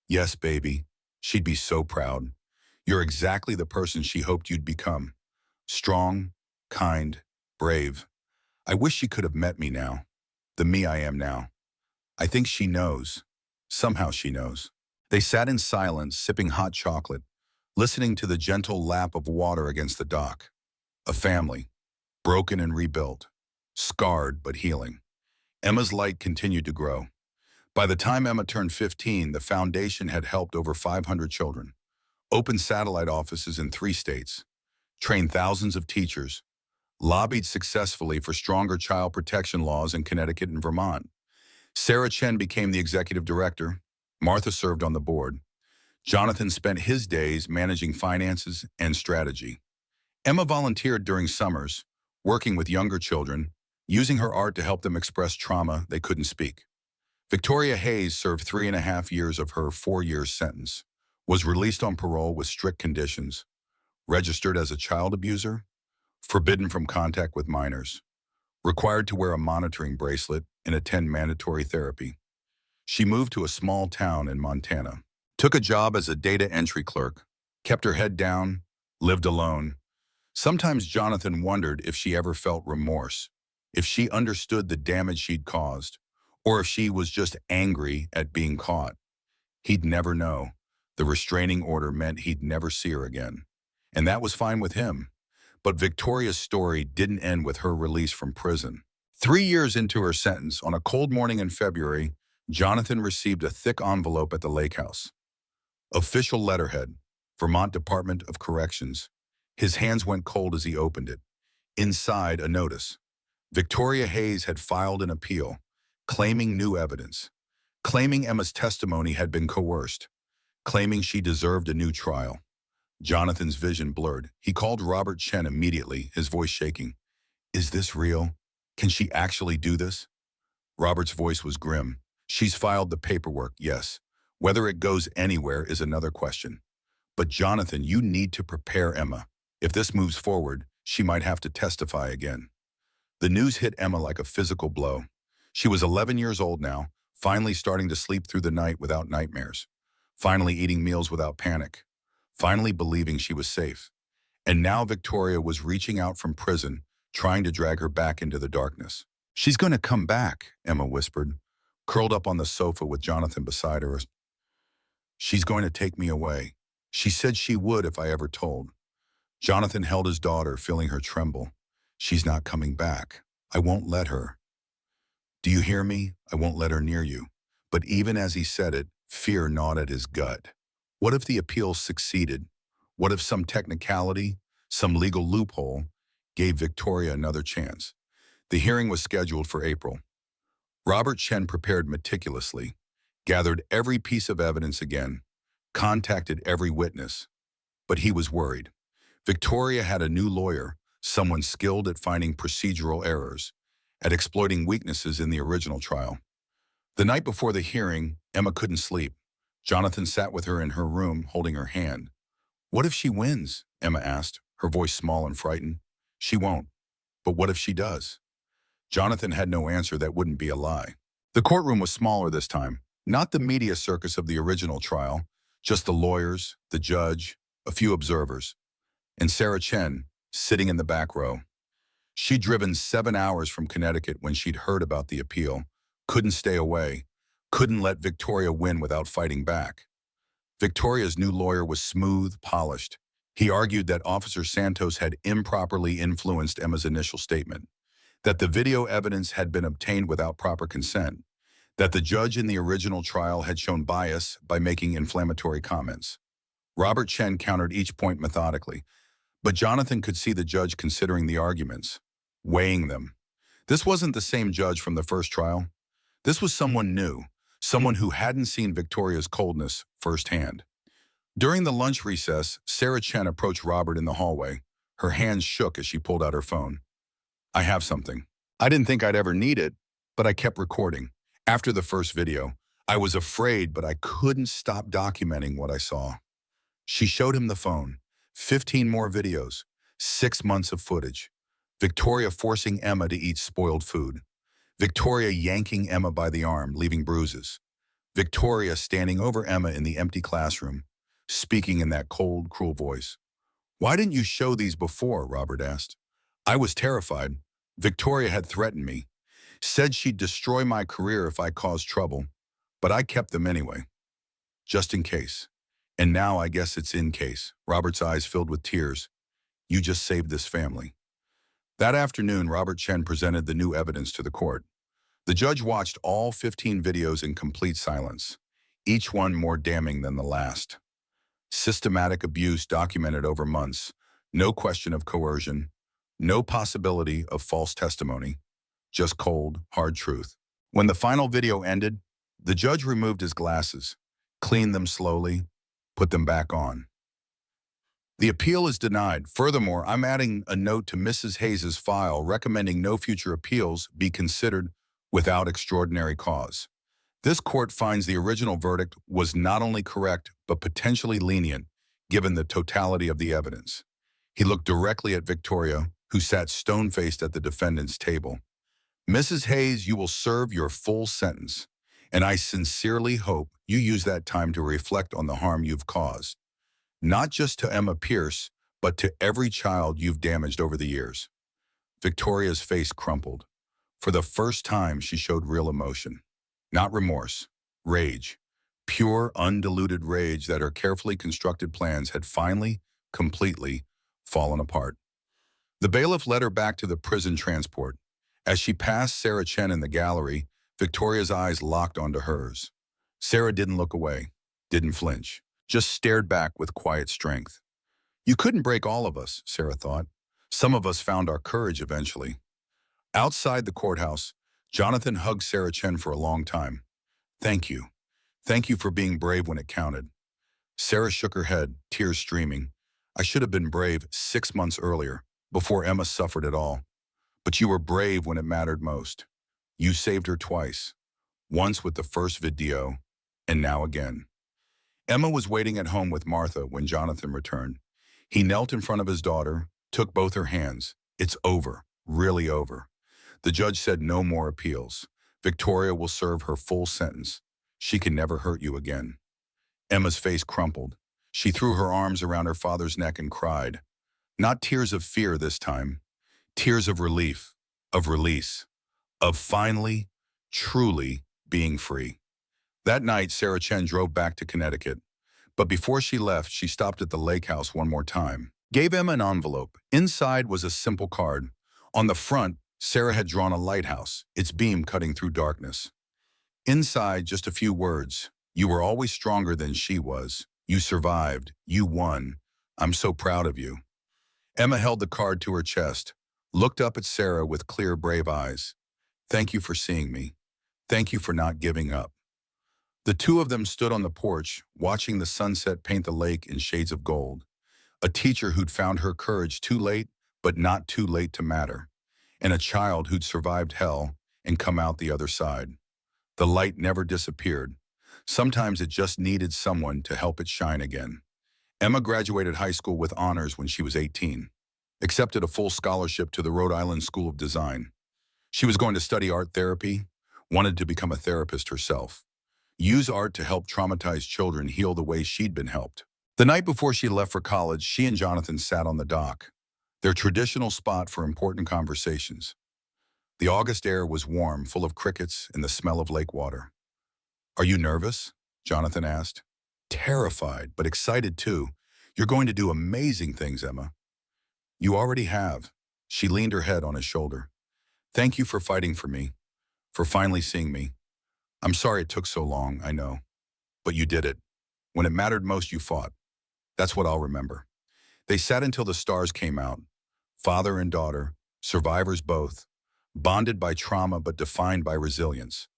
"Yes, baby. She'd be so proud. You're exactly the person she hoped you'd become. Strong, kind, brave. I wish she could have met me now. The me I am now. I think she knows. Somehow she knows." They sat in silence, sipping hot chocolate, listening to the gentle lap of water against the dock. A family, broken and rebuilt, scarred but healing. Emma's light continued to grow. By the time Emma turned 15, the foundation had helped over 500 children, opened satellite offices in 3 states, trained thousands of teachers, lobbied successfully for stronger child protection laws in Connecticut and Vermont. Sarah Chen became the executive director. Martha served on the board. Jonathan spent his days managing finances and strategy. Emma volunteered during summers, working with younger children, using her art to help them express trauma they couldn't speak. Victoria Hayes served 3.5 years of her 4-year sentence, was released on parole with strict conditions, registered as a child abuser, forbidden from contact with minors, required to wear a monitoring bracelet and attend mandatory therapy. She moved to a small town in Montana, took a job as a data entry clerk, kept her head down, lived alone. Sometimes Jonathan wondered if she ever felt remorse, if she understood the damage she'd caused, or if she was just angry at being caught. He'd never know. The restraining order meant he'd never see her again. And that was fine with him. But Victoria's story didn't end with her release from prison. 3 years into her sentence, on a cold morning in February, Jonathan received a thick envelope at the lake house. Official letterhead, Vermont Department of Corrections. His hands went cold as he opened it. Inside, a notice. Victoria Hayes had filed an appeal, claiming new evidence, claiming Emma's testimony had been coerced, claiming she deserved a new trial. Jonathan's vision blurred. He called Robert Chen immediately, his voice shaking. "Is this real? Can she actually do this?" Robert's voice was grim. "She's filed the paperwork, yes. Whether it goes anywhere is another question. But Jonathan, you need to prepare Emma. If this moves forward, she might have to testify again. The news hit Emma like a physical blow. She was 11 years old now, finally starting to sleep through the night without nightmares, finally eating meals without panic, finally believing she was safe. And now Victoria was reaching out from prison, trying to drag her back into the darkness. "She's going to come back," Emma whispered, curled up on the sofa with Jonathan beside her. "She's going to take me away. She said she would if I ever told." Jonathan held his daughter, feeling her tremble. "She's not coming back. I won't let her. Do you hear me? I won't let her near you." But even as he said it, fear gnawed at his gut. What if the appeal succeeded? What if some technicality, some legal loophole, gave Victoria another chance? The hearing was scheduled for April. Robert Chen prepared meticulously, gathered every piece of evidence again, contacted every witness. But he was worried. Victoria had a new lawyer, someone skilled at finding procedural errors, at exploiting weaknesses in the original trial. The night before the hearing, Emma couldn't sleep. Jonathan sat with her in her room, holding her hand. "What if she wins?" Emma asked, her voice small and frightened. "She won't. But what if she does?" Jonathan had no answer that wouldn't be a lie. The courtroom was smaller this time, not the media circus of the original trial, just the lawyers, the judge, a few observers, and Sarah Chen, sitting in the back row. She'd driven 7 hours from Connecticut when she'd heard about the appeal, couldn't stay away, couldn't let Victoria win without fighting back. Victoria's new lawyer was smooth, polished. He argued that Officer Santos had improperly influenced Emma's initial statement, that the video evidence had been obtained without proper consent, that the judge in the original trial had shown bias by making inflammatory comments. Robert Chen countered each point methodically, but Jonathan could see the judge considering the arguments, weighing them. This wasn't the same judge from the first trial. This was someone new, someone who hadn't seen Victoria's coldness firsthand. During the lunch recess, Sarah Chen approached Robert in the hallway. Her hands shook as she pulled out her phone. "I have something. I didn't think I'd ever need it, but I kept recording. After the first video, I was afraid, but I couldn't stop documenting what I saw." She showed him the phone. 15 more videos, 6 months of footage. Victoria forcing Emma to eat spoiled food. Victoria yanking Emma by the arm, leaving bruises. Victoria standing over Emma in the empty classroom, speaking in that cold, cruel voice. "Why didn't you show these before?" Robert asked. "I was terrified. Victoria had threatened me, said she'd destroy my career if I caused trouble, but I kept them anyway, just in case. And now I guess it's in case." Robert's eyes filled with tears. "You just saved this family." That afternoon, Robert Chen presented the new evidence to the court. The judge watched all 15 videos in complete silence, each one more damning than the last. Systematic abuse documented over months, no question of coercion, no possibility of false testimony, just cold, hard truth. When the final video ended, the judge removed his glasses, cleaned them slowly, put them back on. "The appeal is denied. Furthermore, I'm adding a note to Mrs. Hayes's file recommending no future appeals be considered without extraordinary cause." This court finds the original verdict was not only correct, but potentially lenient, given the totality of the evidence. He looked directly at Victoria, who sat stone-faced at the defendant's table. "Mrs. Hayes, you will serve your full sentence, and I sincerely hope you use that time to reflect on the harm you've caused. Not just to Emma Pierce, but to every child you've damaged over the years." Victoria's face crumpled. For the first time, she showed real emotion. Not remorse, rage. Pure, undiluted rage that her carefully constructed plans had finally, completely, fallen apart. The bailiff led her back to the prison transport. As she passed Sarah Chen in the gallery, Victoria's eyes locked onto hers. Sarah didn't look away, didn't flinch, just stared back with quiet strength. "You couldn't break all of us," Sarah thought. "Some of us found our courage eventually." Outside the courthouse, Jonathan hugged Sarah Chen for a long time. "Thank you. Thank you for being brave when it counted." Sarah shook her head, tears streaming. "I should have been brave 6 months earlier, before Emma suffered it all. But you were brave when it mattered most. You saved her twice. Once with the first video, and now again. Emma was waiting at home with Martha when Jonathan returned. He knelt in front of his daughter, took both her hands. It's over, really over. The judge said no more appeals. Victoria will serve her full sentence. She can never hurt you again. Emma's face crumpled. She threw her arms around her father's neck and cried. Not tears of fear this time. Tears of relief, of release, of finally, truly being free. That night, Sarah Chen drove back to Connecticut. But before she left, she stopped at the lake house one more time. Gave Emma an envelope. Inside was a simple card. On the front, Sarah had drawn a lighthouse, its beam cutting through darkness. Inside, just a few words. You were always stronger than she was. You survived. You won. I'm so proud of you. Emma held the card to her chest, looked up at Sarah with clear, brave eyes. Thank you for seeing me. Thank you for not giving up. The two of them stood on the porch, watching the sunset paint the lake in shades of gold. A teacher who'd found her courage too late, but not too late to matter. And a child who'd survived hell and come out the other side. The light never disappeared. Sometimes it just needed someone to help it shine again. Emma graduated high school with honors when she was 18. Accepted a full scholarship to the Rhode Island School of Design. She was going to study art therapy, wanted to become a therapist herself. Use art to help traumatized children heal the way she'd been helped. The night before she left for college, she and Jonathan sat on the dock, their traditional spot for important conversations. The August air was warm, full of crickets and the smell of lake water. Are you nervous? Jonathan asked. Terrified, but excited too. You're going to do amazing things, Emma. You already have. She leaned her head on his shoulder. Thank you for fighting for me, for finally seeing me. I'm sorry it took so long, I know. But you did it. When it mattered most, you fought. That's what I'll remember. They sat until the stars came out. Father and daughter, survivors both, bonded by trauma but defined by resilience.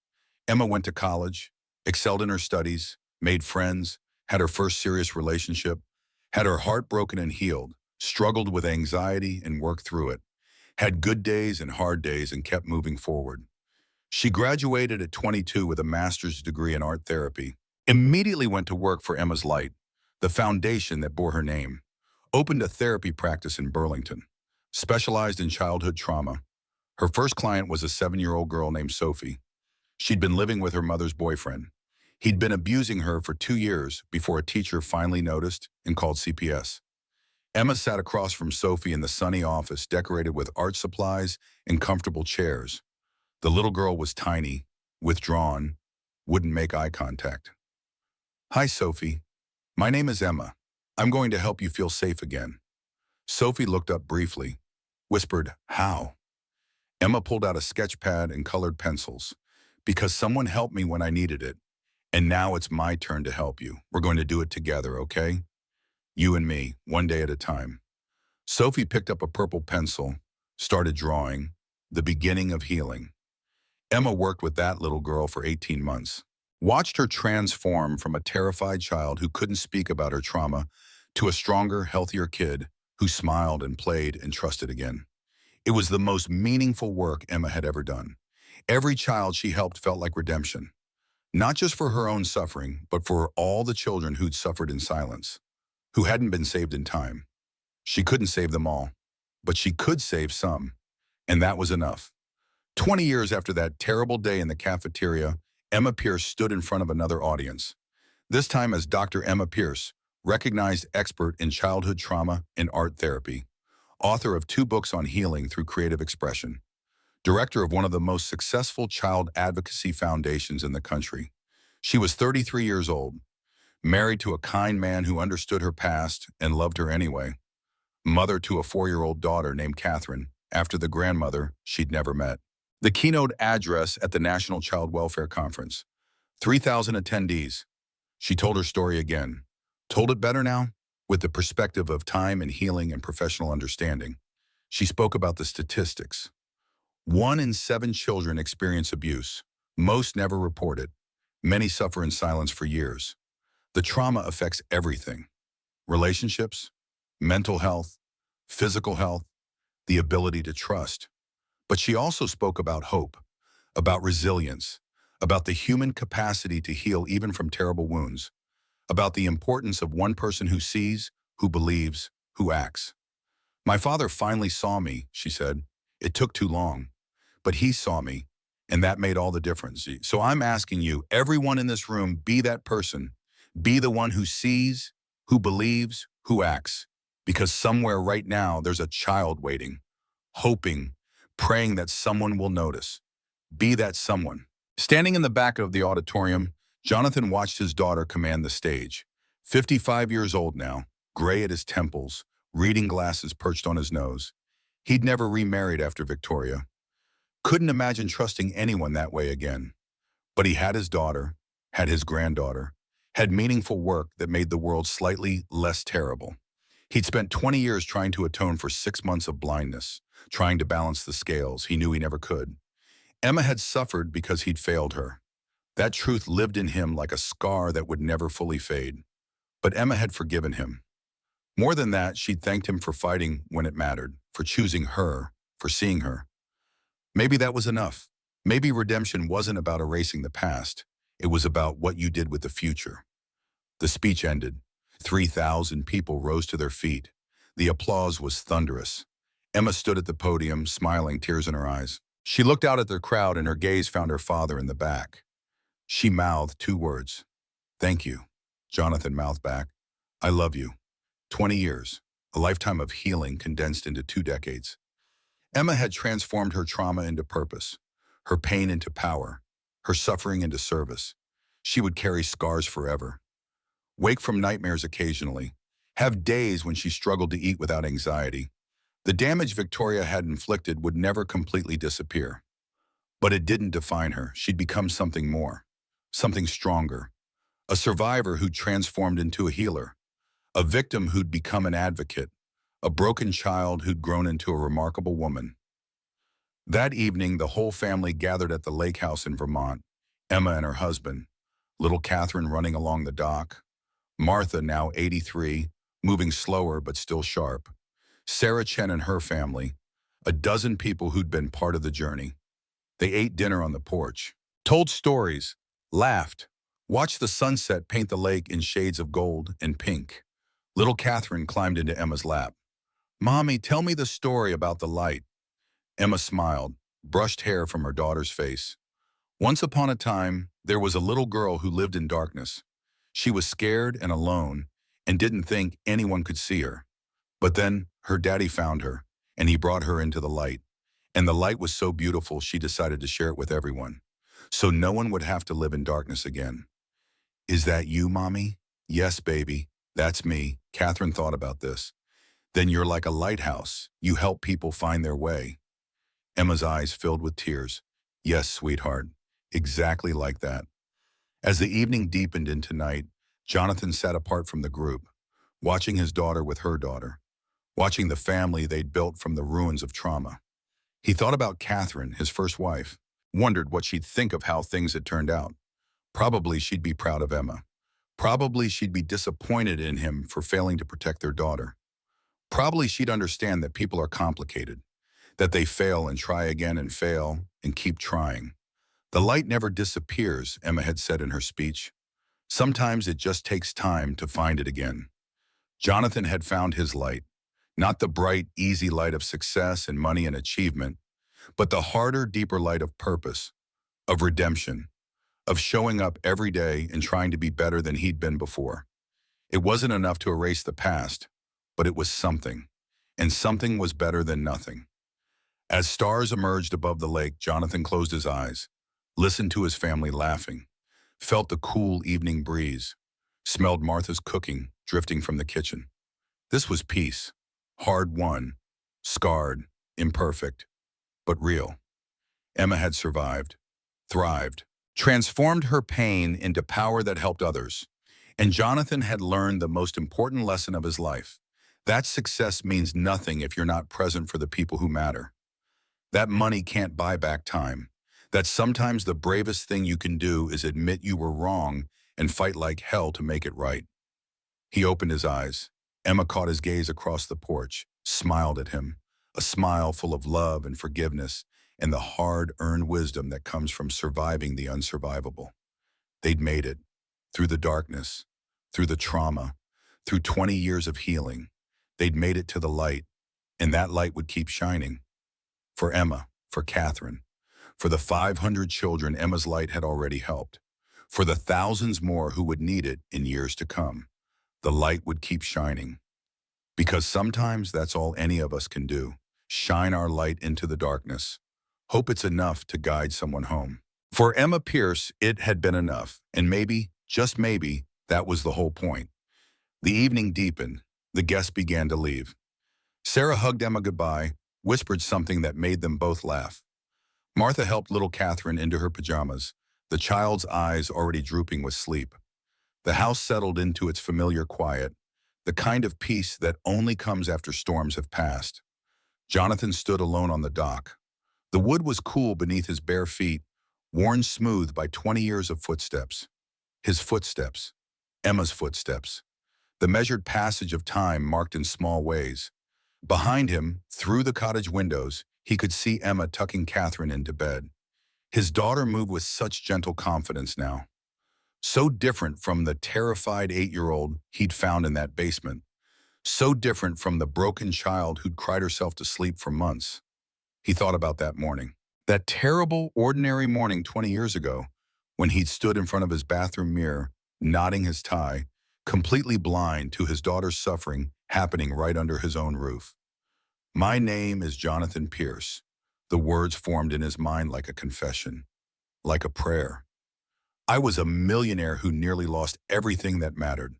Emma went to college, excelled in her studies, made friends, had her first serious relationship, had her heart broken and healed, struggled with anxiety and worked through it, had good days and hard days and kept moving forward. She graduated at 22 with a master's degree in art therapy, immediately went to work for Emma's Light, the foundation that bore her name, opened a therapy practice in Burlington, specialized in childhood trauma. Her first client was a 7-year-old girl named Sophie. She'd been living with her mother's boyfriend. He'd been abusing her for 2 years before a teacher finally noticed and called CPS. Emma sat across from Sophie in the sunny office decorated with art supplies and comfortable chairs. The little girl was tiny, withdrawn, wouldn't make eye contact. Hi, Sophie. My name is Emma. I'm going to help you feel safe again. Sophie looked up briefly, whispered, how? Emma pulled out a sketch pad and colored pencils. Because someone helped me when I needed it. And now it's my turn to help you. We're going to do it together, okay? You and me, one day at a time. Sophie picked up a purple pencil, started drawing, the beginning of healing. Emma worked with that little girl for 18 months, watched her transform from a terrified child who couldn't speak about her trauma to a stronger, healthier kid who smiled and played and trusted again. It was the most meaningful work Emma had ever done. Every child she helped felt like redemption, not just for her own suffering, but for all the children who'd suffered in silence, who hadn't been saved in time. She couldn't save them all, but she could save some, and that was enough. 20 years after that terrible day in the cafeteria, Emma Pierce stood in front of another audience, this time as Dr. Emma Pierce, recognized expert in childhood trauma and art therapy, author of 2 books on healing through creative expression, director of one of the most successful child advocacy foundations in the country. She was 33 years old, married to a kind man who understood her past and loved her anyway, mother to a 4-year-old daughter named Catherine, after the grandmother she'd never met. The keynote address at the National Child Welfare Conference. 3,000 attendees. She told her story again. Told it better now, with the perspective of time and healing and professional understanding. She spoke about the statistics. 1 in 7 children experience abuse. Most never report it. Many suffer in silence for years. The trauma affects everything. Relationships, mental health, physical health, the ability to trust. But she also spoke about hope, about resilience, about the human capacity to heal even from terrible wounds, about the importance of one person who sees, who believes, who acts. My father finally saw me, she said. It took too long, but he saw me, and that made all the difference. So I'm asking you, everyone in this room, be that person. Be the one who sees, who believes, who acts. Because somewhere right now, there's a child waiting, hoping, praying that someone will notice. Be that someone. Standing in the back of the auditorium, Jonathan watched his daughter command the stage. 55 years old now, gray at his temples, reading glasses perched on his nose. He'd never remarried after Victoria. Couldn't imagine trusting anyone that way again. But he had his daughter, had his granddaughter, had meaningful work that made the world slightly less terrible. He'd spent 20 years trying to atone for 6 months of blindness, trying to balance the scales. He knew he never could. Emma had suffered because he'd failed her. That truth lived in him like a scar that would never fully fade. But Emma had forgiven him. More than that, she'd thanked him for fighting when it mattered, for choosing her, for seeing her. Maybe that was enough. Maybe redemption wasn't about erasing the past. It was about what you did with the future. The speech ended. 3,000 people rose to their feet. The applause was thunderous. Emma stood at the podium, smiling, tears in her eyes. She looked out at the crowd and her gaze found her father in the back. She mouthed 2 words. "Thank you." Jonathan mouthed back, "I love you." 20 years, a lifetime of healing condensed into 2 decades. Emma had transformed her trauma into purpose, her pain into power, her suffering into service. She would carry scars forever, wake from nightmares occasionally, have days when she struggled to eat without anxiety. The damage Victoria had inflicted would never completely disappear. But it didn't define her. She'd become something more, something stronger, a survivor who'd transformed into a healer, a victim who'd become an advocate, a broken child who'd grown into a remarkable woman. That evening, the whole family gathered at the lake house in Vermont, Emma and her husband, little Catherine running along the dock, Martha, now 83, moving slower but still sharp, Sarah Chen and her family, a dozen people who'd been part of the journey. They ate dinner on the porch, told stories, laughed, watched the sunset paint the lake in shades of gold and pink. Little Catherine climbed into Emma's lap. "Mommy, tell me the story about the light." Emma smiled, brushed hair from her daughter's face. Once upon a time, there was a little girl who lived in darkness. She was scared and alone and didn't think anyone could see her. But then her daddy found her, and he brought her into the light. And the light was so beautiful she decided to share it with everyone, so no one would have to live in darkness again. "Is that you, Mommy?" "Yes, baby, that's me." Catherine thought about this. "Then you're like a lighthouse. You help people find their way." Emma's eyes filled with tears. "Yes, sweetheart, exactly like that." As the evening deepened into night, Jonathan sat apart from the group, watching his daughter with her daughter, watching the family they'd built from the ruins of trauma. He thought about Catherine, his first wife, wondered what she'd think of how things had turned out. Probably she'd be proud of Emma. Probably she'd be disappointed in him for failing to protect their daughter. Probably she'd understand that people are complicated, that they fail and try again and fail and keep trying. The light never disappears, Emma had said in her speech. Sometimes it just takes time to find it again. Jonathan had found his light, not the bright, easy light of success and money and achievement, but the harder, deeper light of purpose, of redemption, of showing up every day and trying to be better than he'd been before. It wasn't enough to erase the past, but it was something, and something was better than nothing. As stars emerged above the lake, Jonathan closed his eyes, listened to his family laughing, felt the cool evening breeze, smelled Martha's cooking drifting from the kitchen. This was peace, hard-won, scarred, imperfect, but real. Emma had survived, thrived, transformed her pain into power that helped others. And Jonathan had learned the most important lesson of his life. That success means nothing if you're not present for the people who matter. That money can't buy back time. That sometimes the bravest thing you can do is admit you were wrong and fight like hell to make it right. He opened his eyes. Emma caught his gaze across the porch, smiled at him, a smile full of love and forgiveness, and the hard-earned wisdom that comes from surviving the unsurvivable. They'd made it, through the darkness, through the trauma, through 20 years of healing. They'd made it to the light, and that light would keep shining. For Emma, for Catherine, for the 500 children Emma's light had already helped, for the thousands more who would need it in years to come, the light would keep shining. Because sometimes that's all any of us can do, shine our light into the darkness. Hope it's enough to guide someone home. For Emma Pierce, it had been enough, and maybe, just maybe, that was the whole point. The evening deepened. The guests began to leave. Sarah hugged Emma goodbye, whispered something that made them both laugh. Martha helped little Catherine into her pajamas, the child's eyes already drooping with sleep. The house settled into its familiar quiet, the kind of peace that only comes after storms have passed. Jonathan stood alone on the dock. The wood was cool beneath his bare feet, worn smooth by 20 years of footsteps. His footsteps, Emma's footsteps, the measured passage of time marked in small ways. Behind him, through the cottage windows, he could see Emma tucking Catherine into bed. His daughter moved with such gentle confidence now. So different from the terrified 8-year-old he'd found in that basement. So different from the broken child who'd cried herself to sleep for months. He thought about that morning. That terrible, ordinary morning 20 years ago, when he'd stood in front of his bathroom mirror, knotting his tie, completely blind to his daughter's suffering happening right under his own roof. My name is Jonathan Pierce. The words formed in his mind like a confession, like a prayer. I was a millionaire who nearly lost everything that mattered.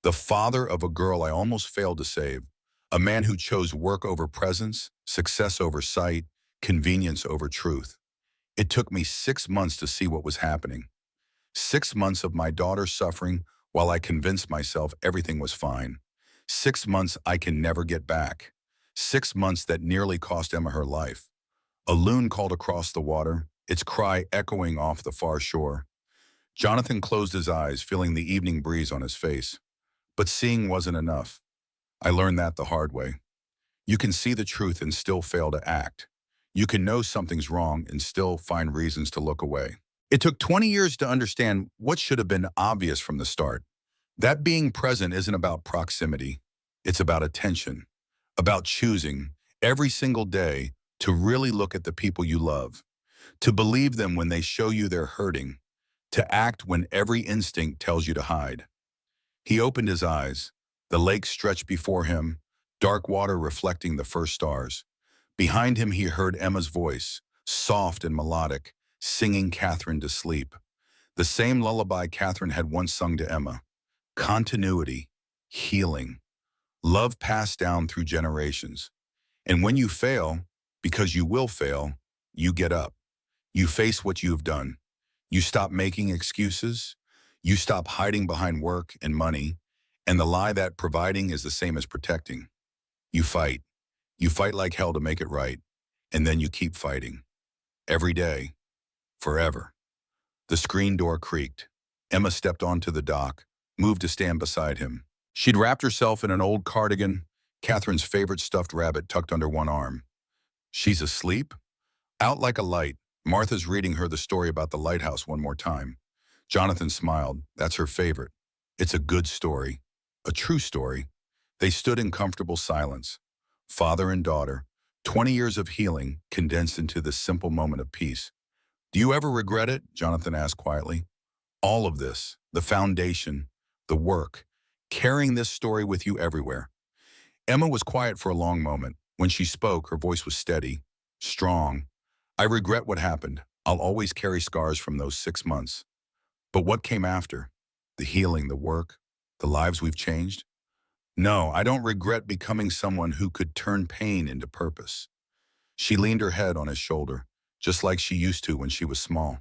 The father of a girl I almost failed to save. A man who chose work over presence, success over sight, convenience over truth. It took me 6 months to see what was happening. 6 months of my daughter suffering while I convinced myself everything was fine. 6 months I can never get back. 6 months that nearly cost Emma her life. A loon called across the water, its cry echoing off the far shore. Jonathan closed his eyes, feeling the evening breeze on his face. But seeing wasn't enough. I learned that the hard way. You can see the truth and still fail to act. You can know something's wrong and still find reasons to look away. It took 20 years to understand what should have been obvious from the start. That being present isn't about proximity. It's about attention, about choosing every single day to really look at the people you love, to believe them when they show you they're hurting, to act when every instinct tells you to hide. He opened his eyes. The lake stretched before him, dark water reflecting the first stars. Behind him he heard Emma's voice, soft and melodic, singing Catherine to sleep. The same lullaby Catherine had once sung to Emma. Continuity, healing, love passed down through generations. And when you fail, because you will fail, you get up. You face what you have done. You stop making excuses. You stop hiding behind work and money, and the lie that providing is the same as protecting. You fight. You fight like hell to make it right, and then you keep fighting. Every day. Forever. The screen door creaked. Emma stepped onto the dock, moved to stand beside him. She'd wrapped herself in an old cardigan, Catherine's favorite stuffed rabbit tucked under one arm. She's asleep? Out like a light, Martha's reading her the story about the lighthouse one more time. Jonathan smiled. That's her favorite. It's a good story. A true story. They stood in comfortable silence. Father and daughter, 20 years of healing condensed into this simple moment of peace. Do you ever regret it? Jonathan asked quietly. All of this, the foundation, the work, carrying this story with you everywhere. Emma was quiet for a long moment. When she spoke, her voice was steady, strong. I regret what happened. I'll always carry scars from those 6 months. But what came after? The healing, the work, the lives we've changed? No, I don't regret becoming someone who could turn pain into purpose. She leaned her head on his shoulder, just like she used to when she was small.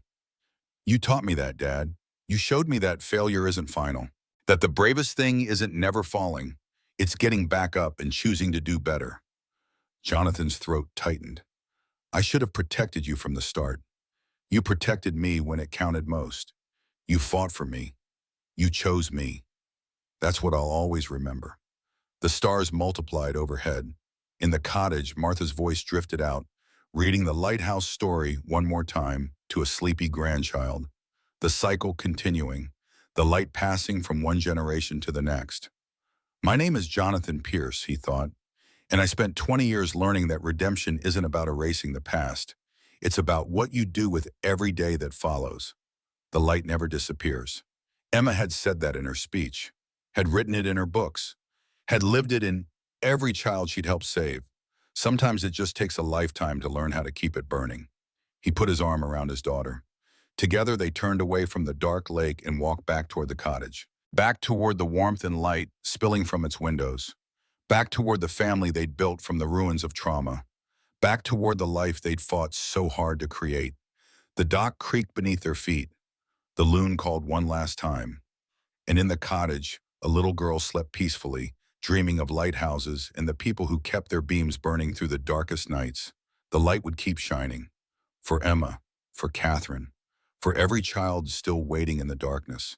You taught me that, Dad. You showed me that failure isn't final, that the bravest thing isn't never falling. It's getting back up and choosing to do better. Jonathan's throat tightened. I should have protected you from the start. You protected me when it counted most. You fought for me. You chose me. That's what I'll always remember. The stars multiplied overhead. In the cottage, Martha's voice drifted out, reading the lighthouse story one more time to a sleepy grandchild, the cycle continuing, the light passing from one generation to the next. My name is Jonathan Pierce, he thought, and I spent 20 years learning that redemption isn't about erasing the past. It's about what you do with every day that follows. The light never disappears. Emma had said that in her speech, had written it in her books, had lived it in every child she'd helped save. Sometimes it just takes a lifetime to learn how to keep it burning. He put his arm around his daughter. Together they turned away from the dark lake and walked back toward the cottage. Back toward the warmth and light spilling from its windows. Back toward the family they'd built from the ruins of trauma. Back toward the life they'd fought so hard to create. The dock creaked beneath their feet. The loon called one last time. And in the cottage, a little girl slept peacefully, dreaming of lighthouses and the people who kept their beams burning through the darkest nights. The light would keep shining. For Emma, for Catherine, for every child still waiting in the darkness,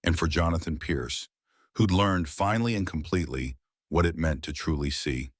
and for Jonathan Pierce, who'd learned finally and completely what it meant to truly see.